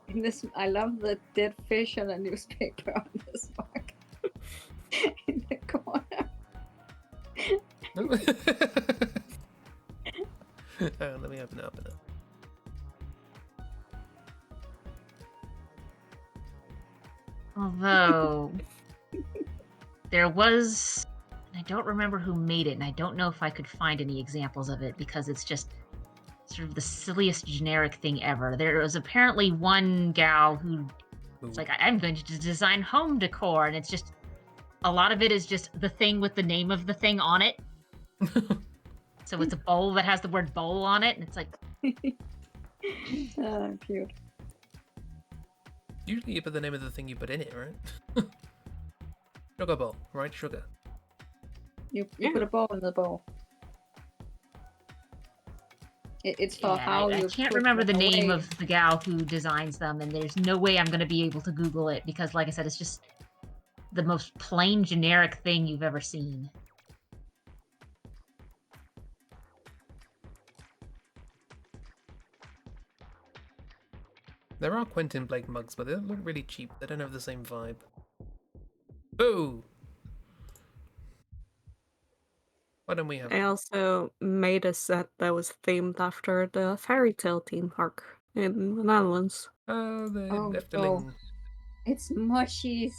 in this, I love the dead fish on a newspaper on this mug. In the corner. Let me open it up. Although there was, and I don't remember who made it, and I don't know if I could find any examples of it because it's just sort of the silliest generic thing ever. There was apparently one gal who was like, I'm going to design home decor, and it's just a lot of it is just the thing with the name of the thing on it. So it's a bowl that has the word bowl on it, and it's like, Oh, cute. Usually you put the name of the thing you put in it, right? Sugar bowl, right? Sugar. You put a bowl in the bowl. It's for how I you. can't put remember the them name away. of the gal who designs them, and there's no way I'm going to be able to Google it because, like I said, it's just the most plain generic thing you've ever seen. There are Quentin Blake mugs, but they don't look really cheap. They don't have the same vibe. Boo! Why don't we have? I also made a set that was themed after the fairy tale theme park in the Netherlands. Oh, the Oh, Efteling. It's mushies.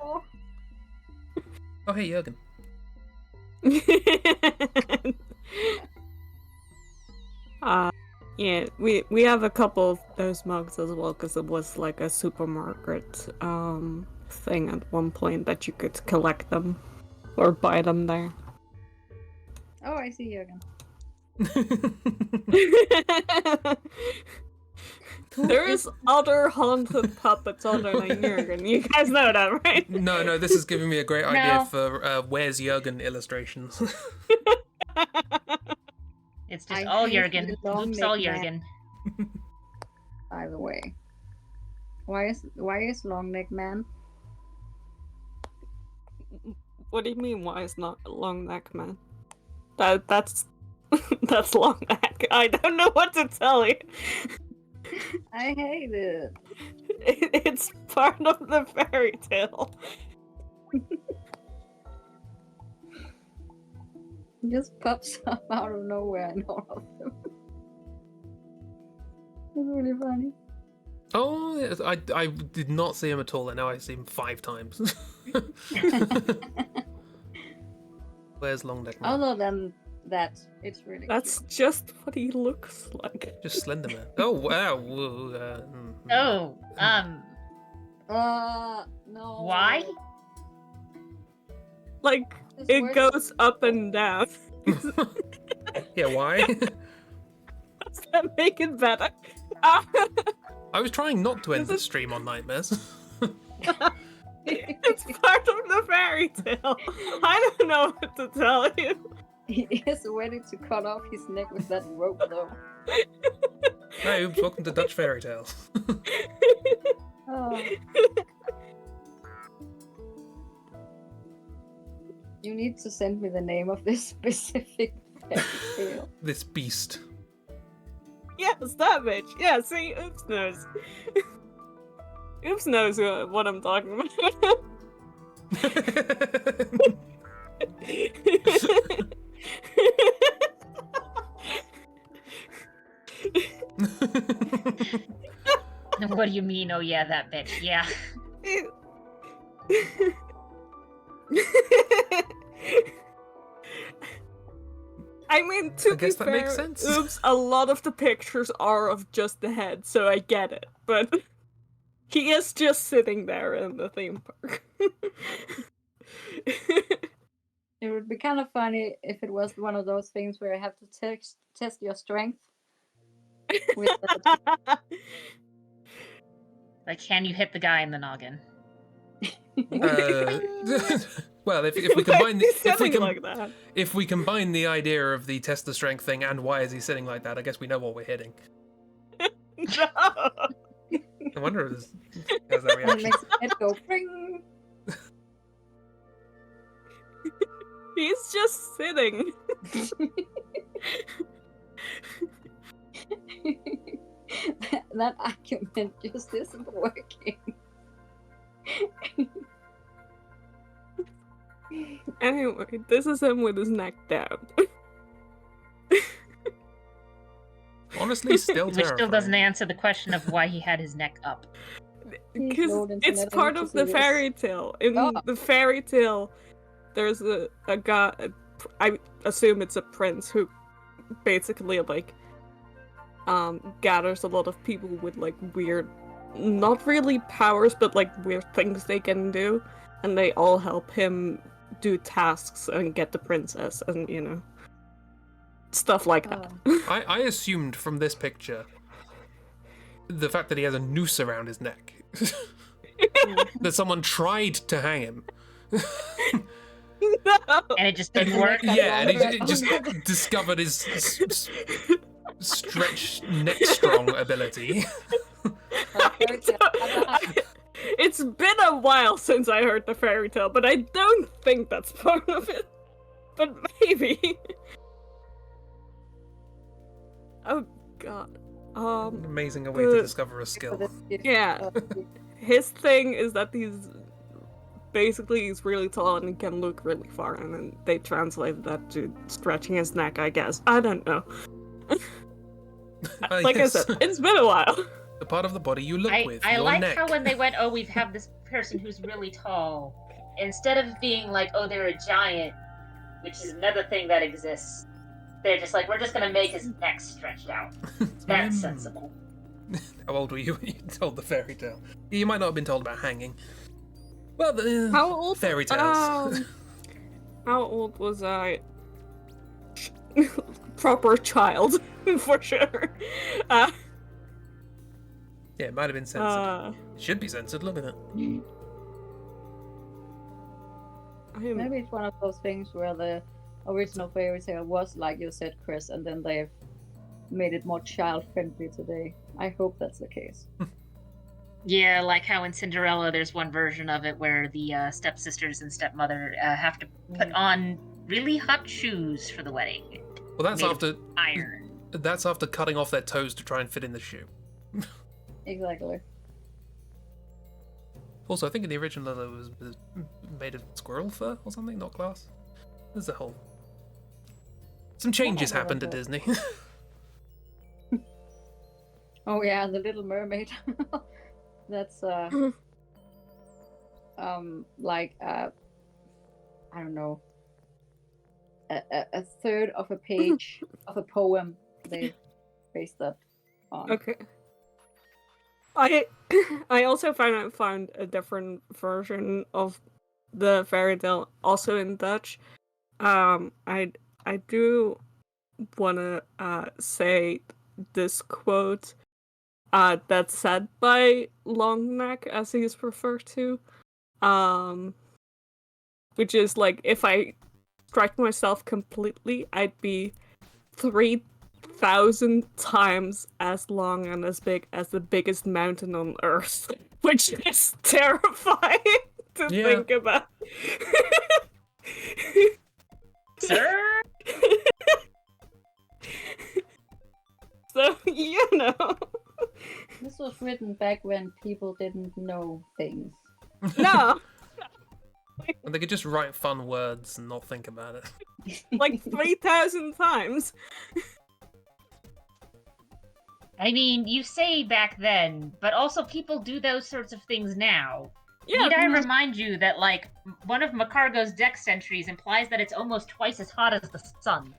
Oh, Oh, hey, Jurgen. Yeah, we have a couple of those mugs as well because it was like a supermarket thing at one point that you could collect them or buy them there. oh, I see you again. There's other haunted puppets other than Jurgen. You guys know that, right? No, this is giving me a great idea No. for Where's Jurgen illustrations. It's just I all hate Jurgen. the long Oops, all neck man. Jurgen. By the way, why is long neck man? What do you mean? Why is not long neck man? That's that's long neck. I don't know what to tell you. I hate it. It's part of the fairy tale. It just pops up out of nowhere in all of them. It's really funny. Oh, yes, I did not see him at all, and now I see him 5 times. Where's Long Neck Man? Other than that, it's really That's just what he looks like. Just Slender Man. Oh, wow. Whoa, Oh, no. why? Like, This it works- goes up and down. Yeah, why? Does that make it better? I was trying not to end the stream on nightmares. It's part of the fairy tale. I don't know what to tell you. He is ready to cut off his neck with that rope, though. Hey, oops, welcome to Dutch Fairy Tales. Oh. You need to send me the name of this specific fairy tale. This beast. Yes, that bitch. Yeah, see, Oops knows. Oops knows what I'm talking about. What do you mean? Oh yeah, that bitch. Yeah. I mean, to I be guess that fair, makes sense. Oops, a lot of the pictures are of just the head, so I get it. But he is just sitting there in the theme park. It would be kind of funny if it was one of those things where you have to test your strength. With that. Like, can you hit the guy in the noggin? Well, if we combine the, He's sitting like that. if we combine the idea of the test the strength thing and why is he sitting like that, I guess we know what we're hitting. No. I wonder if this has that And it reaction. makes his head go pring. He's just sitting. That argument just isn't working. Anyway, this is him with his neck down. Honestly, still Which terrifying. still doesn't answer the question of why he had his neck up. Because Lord it's Internet, I part need to of see the this. fairy tale. In Oh. the fairy tale, there's a guy, I assume it's a prince who basically like gathers a lot of people with like weird, not really powers, but like weird things they can do, and they all help him do tasks and get the princess, and you know, stuff like that. I assumed from this picture the fact that he has a noose around his neck that someone tried to hang him. No. And it just And, didn't work. yeah, and he just discovered his stretch neck strong ability. It's been a while since I heard the fairy tale, but I don't think that's part of it. But maybe. Oh god. An amazing way to discover a For skill. the Yeah. His thing is that he's really tall and he can look really far, and then they translated that to stretching his neck, I guess. I don't know. Like Yes. I said, it's been a while. The part of the body you look with, I your like neck. how when they went, oh, we have this person who's really tall, instead of being like, oh, they're a giant, which is another thing that exists, they're just like, we're just gonna make his neck stretched out. That's sensible. How old were you when you told the fairy tale? You might not have been told about hanging. Well, How old? fairy tales. How old was I? Proper child, for sure. Yeah, it might have been censored. It should be censored, look at it. Maybe it's one of those things where the original fairy tale was like you said, Chris, and then they've made it more child friendly today. I hope that's the case. Yeah, like how in Cinderella, there's one version of it where the stepsisters and stepmother have to put on really hot shoes for the wedding. Well, that's made after of iron. That's after cutting off their toes to try and fit in the shoe. Exactly. Also, I think in the original it was made of squirrel fur or something, not glass. There's a whole. Some changes happened at Disney. Oh yeah, the Little Mermaid. That's like I don't know, a third of a page of a poem they based that on. Okay. I also found a different version of the fairy tale, also in Dutch. I do wanna say this quote that's said by Longneck, as he is referred to, which is like, if I strike myself completely, I'd be 3,000 times as long and as big as the biggest mountain on Earth, which is terrifying to think about. Sir? So, you know. This was written back when people didn't know things. No! And they could just write fun words and not think about it. Like 3,000 times. I mean, you say back then, but also people do those sorts of things now. Yeah. Need I remind you that, like, one of Macargo's dex entries implies that it's almost twice as hot as the sun.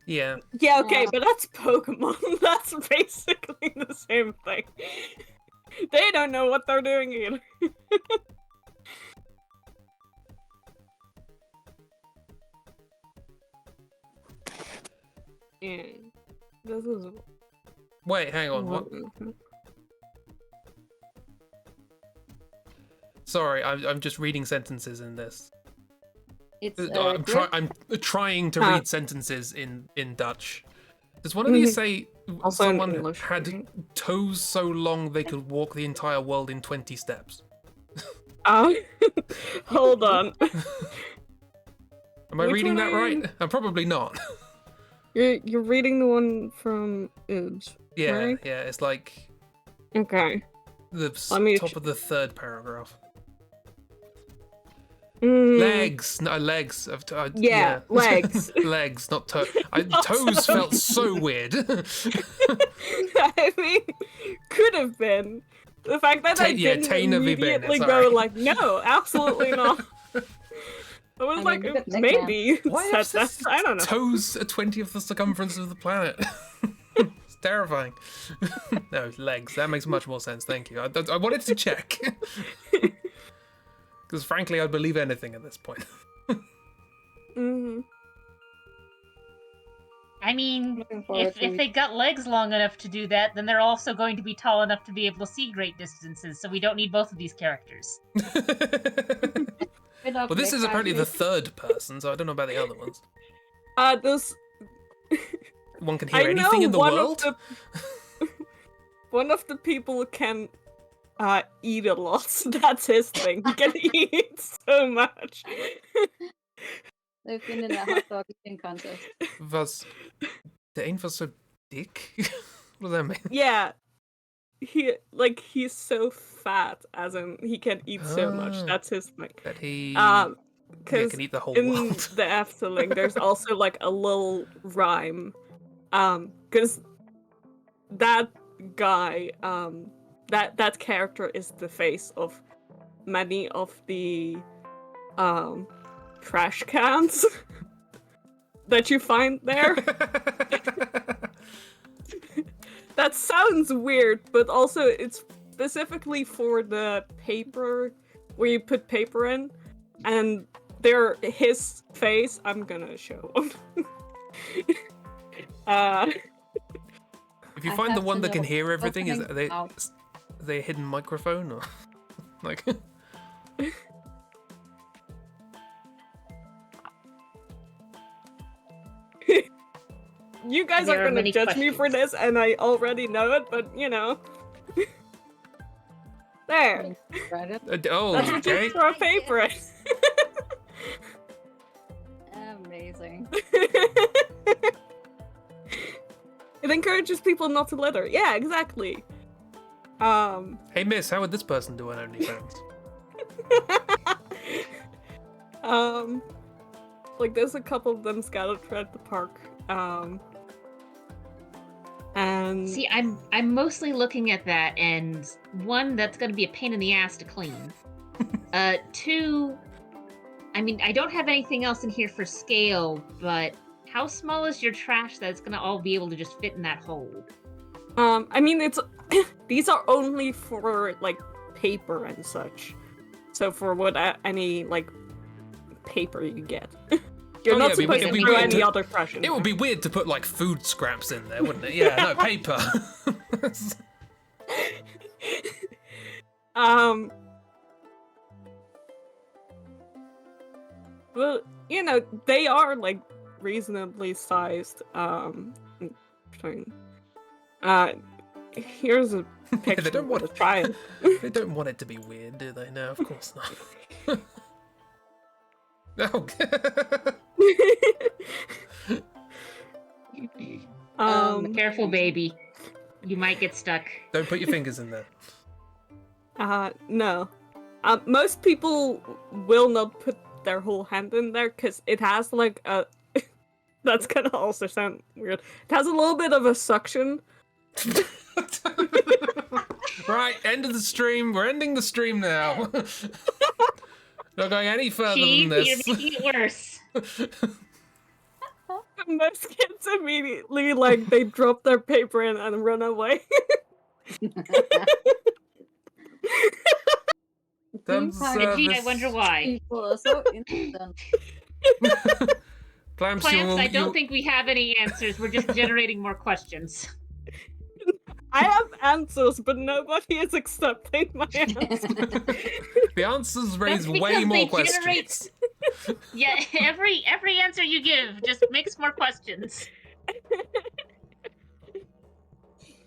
Yeah. Yeah, okay, but that's Pokemon. That's basically the same thing. They don't know what they're doing either. Yeah. This is... Wait, hang on. What? Sorry, I'm just reading sentences in this. It's I'm trying to read sentences in Dutch. Does one of these say Also in someone English, had right? toes so long they could walk the entire world in 20 steps? Hold on. Am I Which reading that one? right? I'm probably not. You're reading the one from Whod've, Yeah, right? yeah, it's like Okay. the Let me top of the third paragraph. Mm, Legs, no legs. Yeah, legs. Legs, not toes. Not Toes toes. felt so weird. I mean, could have been. The fact that I didn't Taina vi bene, immediately sorry. go like, no, absolutely not. I was like, look at maybe Why said is that. this I don't know. toes a 20th the circumference of the planet? It's terrifying. No, legs. That makes much more sense. Thank you. I wanted to check. Because frankly, I'd believe anything at this point. Mm-hmm. I mean, Looking forward if to they got legs long enough to do that, then they're also going to be tall enough to be able to see great distances, so we don't need both of these characters. Well, this is apparently the third person, so I don't know about the other ones. This... One can hear anything in the world? One of the people can eat a lot. That's his thing. He can eat so much. They've been in a hot dog eating contest. Was de een was zo dik? What does that mean? Yeah. He's so fat, as in he can eat so much. Ah. That's his thing. That he Because can eat the whole in world. the Efteling, there's also like a little rhyme. Because that guy, that character is the face of many of the trash cans that you find there. That sounds weird, but also it's specifically for the paper where you put paper in, and his face. I'm gonna show. If you I find the have one to that can know, hear everything, is opening are they a hidden microphone or like? You guys There are are gonna many judge me for questions. this, and I already know it, but you know. There. Right up. Oh, That's what okay. you throw paper in. Amazing. It encourages people not to litter. Yeah, exactly. Hey, miss, how would this person do on OnlyFans? Like there's a couple of them scattered throughout the park. And See, I'm mostly looking at that, and one, that's going to be a pain in the ass to clean. Two, I mean, I don't have anything else in here for scale, but how small is your trash that it's going to all be able to just fit in that hole? I mean it's these are only for like paper and such. So for any like paper you get. You're not supposed to throw any other trash in It would be weird to put like food scraps in there, wouldn't it? Yeah, no, paper. Well, you know, they are like reasonably sized. Here's a picture. They don't want to try it. They don't want it to be weird, do they? No, of course not. No. Careful, baby. You might get stuck. Don't put your fingers in there. No. Most people will not put their whole hand in there because it has like a. That's gonna also sound weird. It has a little bit of a suction. Right, end of the stream. We're ending the stream now. Not going any further than this. You're making it worse. Most kids immediately they drop their paper in and run away. I wonder why. People are so instant. Clamps, I don't think we have any answers. We're just generating more questions. I have answers, but nobody is accepting my answers. The answers raise That's way because more they questions. Yeah, every answer you give just makes more questions.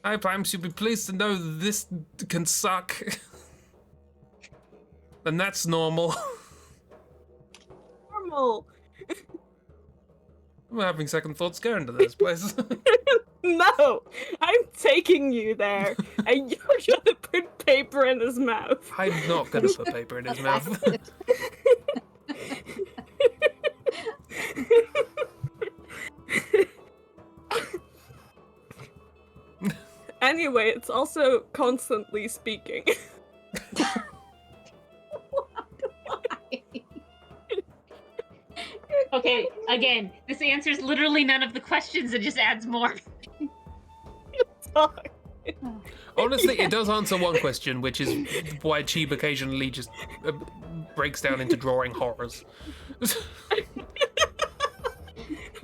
Hi, Clamps, you'll be pleased to know this can suck. And that's normal. Normal. I'm having second thoughts going to this place. No, I'm taking you there, and you're gonna put paper in his mouth. I'm not gonna put paper in his mouth. Anyway, it's also constantly speaking. Okay, again, this answers literally none of the questions. It just adds more. Honestly, it does answer one question, which is why Chib occasionally just breaks down into drawing horrors.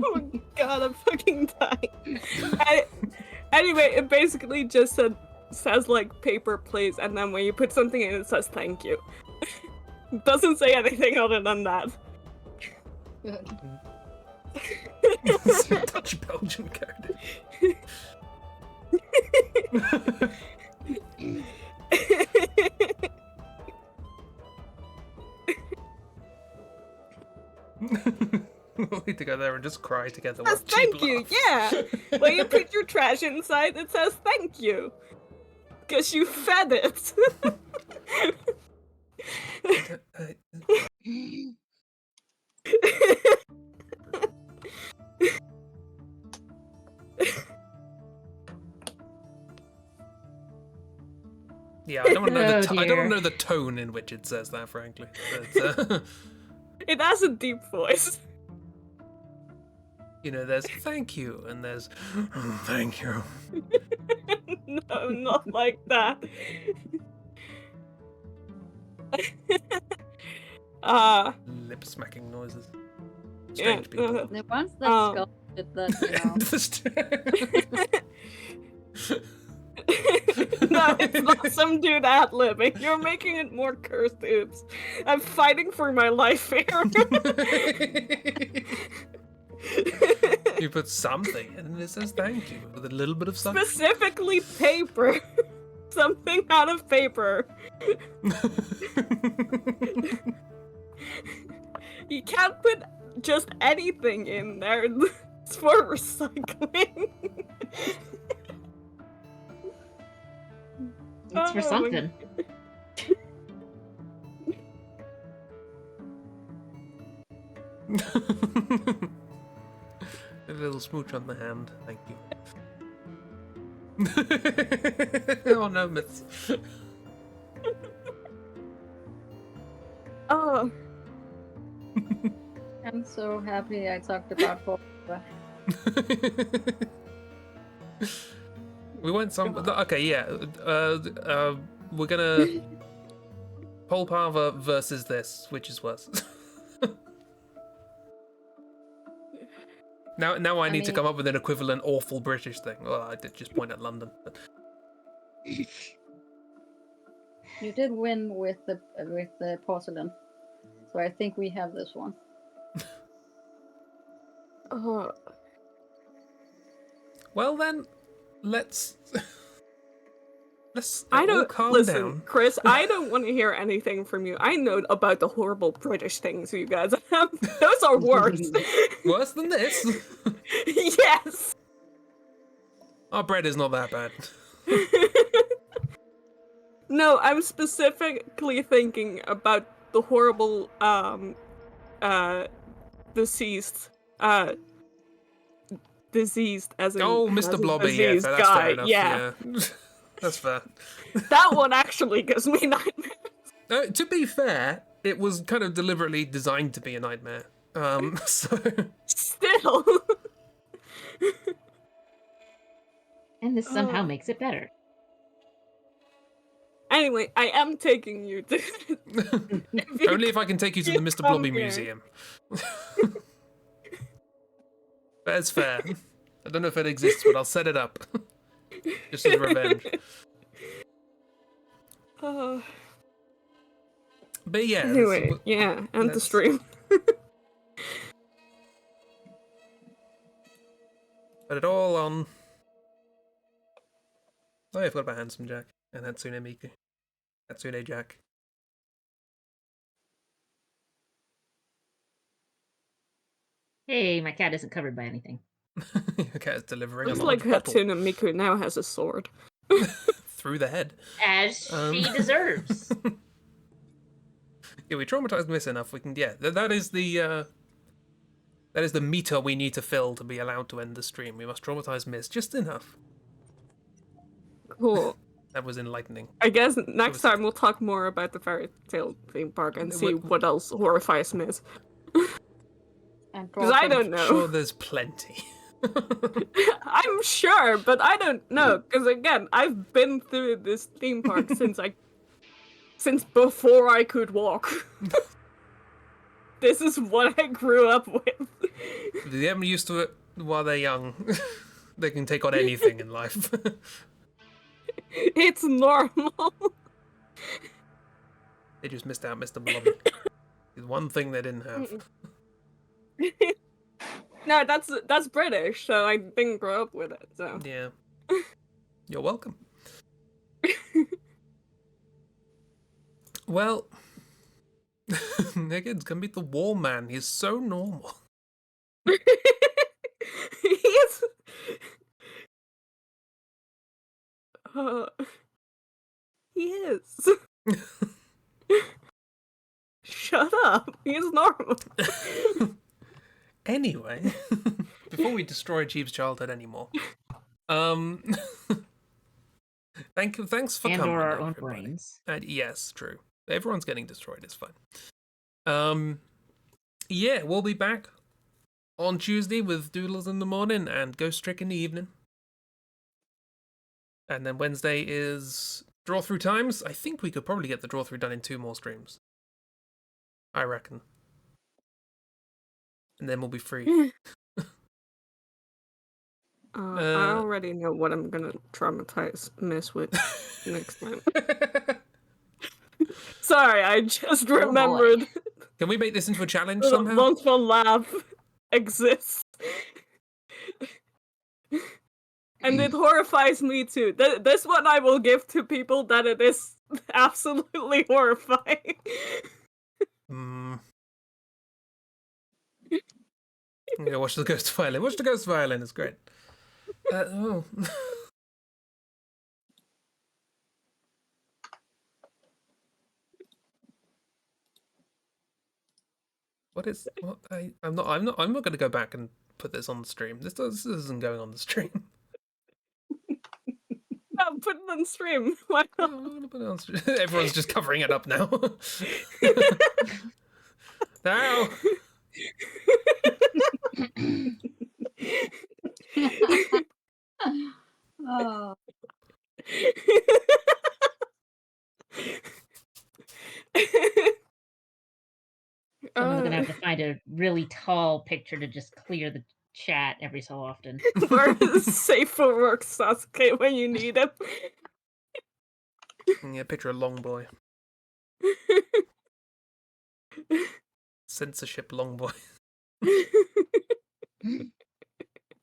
Oh god, I'm fucking dying. Anyway, it basically just says like paper please, and then when you put something in it says thank you. It doesn't say anything other than that. Dutch Belgian code. We'll need to go there and just cry together. It says while Chib thank you, laughs. yeah. When you put your trash inside, it says thank you. Because you fed it. Yeah, I don't want to know Oh, I don't dear. know the tone in which it says that, frankly. But, It has a deep voice. you know, there's thank you and there's thank you. No, not like that. Lip smacking noises. Yeah, Strange people. The ones that sculpted that, no, it's not some dude ad-libbing. You're making it more cursed. Oops. I'm fighting for my life here. You put something and it says thank you with a little bit of suction. Specifically paper. Something out of paper. You can't put just anything in there. It's for recycling. It's for Oh, something. A little smooch on the hand, thank you. Oh no, myths. Oh. I'm so happy I talked about Whod've. We went some. Okay, yeah. We're gonna Polpava versus this, which is worse. Now I need to mean- come up with an equivalent awful British thing. Well, I did just point at London. But... You did win with the porcelain, so I think we have this one. Well then, let's I all don't calm listen, down. Chris. I don't want to hear anything from you. I know about the horrible British things you guys have. Those are worse. Worse than this. Yes. Our bread is not that bad. No, I'm specifically thinking about the horrible deceased diseased as in Oh, has Mr. a Blobby, yeah, diseased that's guy. fair enough. Yeah. That's fair. That one actually gives me nightmares. To be fair, it was kind of deliberately designed to be a nightmare. So Still. And this somehow Oh. makes it better. Anyway, I am taking you to. only if I can take you to the Mr. come Blobby here. Museum. That's fair. I don't know if it exists, but I'll set it up. Just as revenge. Oh. But yeah. Anyway, yeah, end the let's- stream. Put it all on. Oh, yeah, I forgot about Handsome Jack and Hatsune Miku. Hatsune Jack. Hey, my cat isn't covered by anything. Your cat is delivering Looks a like large bottle Hatsune Miku now has a sword. through the head. As she deserves. Yeah, we traumatized Miss enough. We can. Yeah, that is the meter we need to fill to be allowed to end the stream. We must traumatize Miss just enough. Cool. That was enlightening. I guess next was- time we'll talk more about the fairy tale theme park and see What- what else horrifies Miss. And Because I draw don't some- know. Sure, there's plenty. I'm sure, but I don't know. Because again, I've been through this theme park since before I could walk. This is what I grew up with. If they get used to it while they're young, they can take on anything in life. It's normal. They just missed out Mr. Blobby. The one thing they didn't have. No, that's British, so I didn't grow up with it. So Yeah. You're welcome. Well, Niggins can beat the wall man. He's so normal. He is. Uh, he is. Shut up. He's normal. Anyway, before we destroy Jeeves' childhood anymore, thanks for And coming, or our own everybody. brains. Yes, true. Everyone's getting destroyed. It's fine. Yeah, we'll be back on Tuesday with Doodles in the morning and Ghost Trick in the evening. And then Wednesday is Draw Through Times. I think we could probably get the Draw Through done in 2 more streams. I reckon. And then we'll be free. I already know what I'm gonna traumatize Miss with next time. Sorry, I just remembered. Can we make this into a challenge The somehow? Monster Lab exists. And it horrifies me too. This one I will give to people that it is absolutely horrifying. Yeah, watch the Ghost Violin. Watch the Ghost Violin. It's great. What? I'm not going to go back and put this on the stream. This isn't going on the stream. No, put it on stream. Why not? I'm going to put it on stream. Everyone's just covering it up now. Now. Oh. Someone's gonna have to find a really tall picture to just clear the chat every so often. Where is safe for work Sasuke when you need him? Yeah, picture of Long Boy. Censorship Long Boy.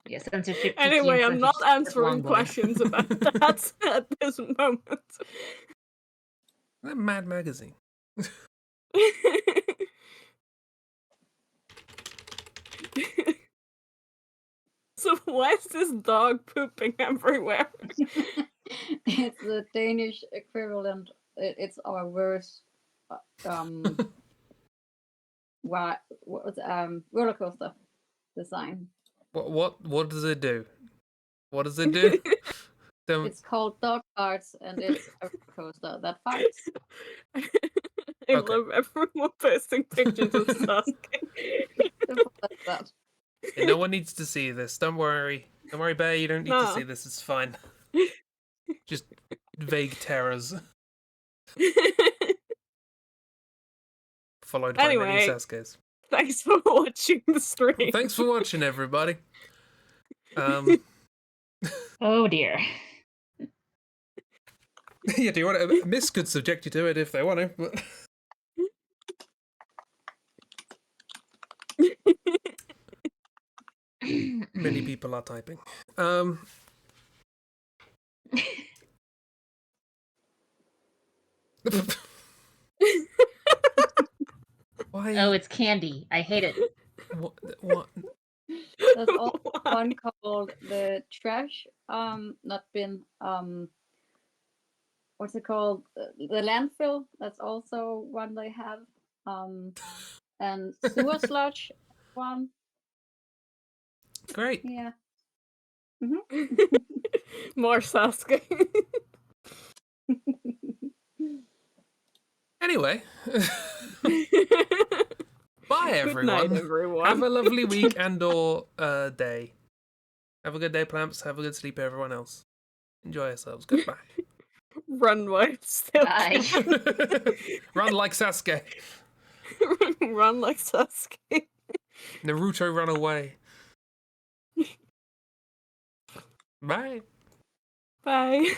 Yeah, censorship. Anyway, I'm not answering questions about that at this moment. That Mad Magazine. So why is this dog pooping everywhere? It's the Danish equivalent. It's our worst roller coaster design. What does it do? What does it do? It's called Dog Farts, and it's a roller coaster that farts. I love everyone posting pictures of Sasuke. Simple as that. Yeah, no one needs to see this. Don't worry. Don't worry, Bear. You don't need to see this. It's fine. Just vague terrors. Followed by many Sasuke's. Thanks for watching the stream. Thanks for watching, everybody. Oh dear. Yeah, do you want to? Miss could subject you to it if they want to. But... Many people are typing. Why? Oh, it's candy. I hate it. What? There's also one called the trash not bin what's it called? The landfill. That's also one they have. And sewer sludge one. Great. Yeah. More Sasuke. Anyway. Bye, everyone. Good night, everyone. Have a lovely week and or day. Have a good day, Plamps. Have a good sleep, everyone else. Enjoy yourselves. Goodbye. Run while still Bye. Run like Sasuke. Run like Sasuke. Naruto run away. Bye. Bye.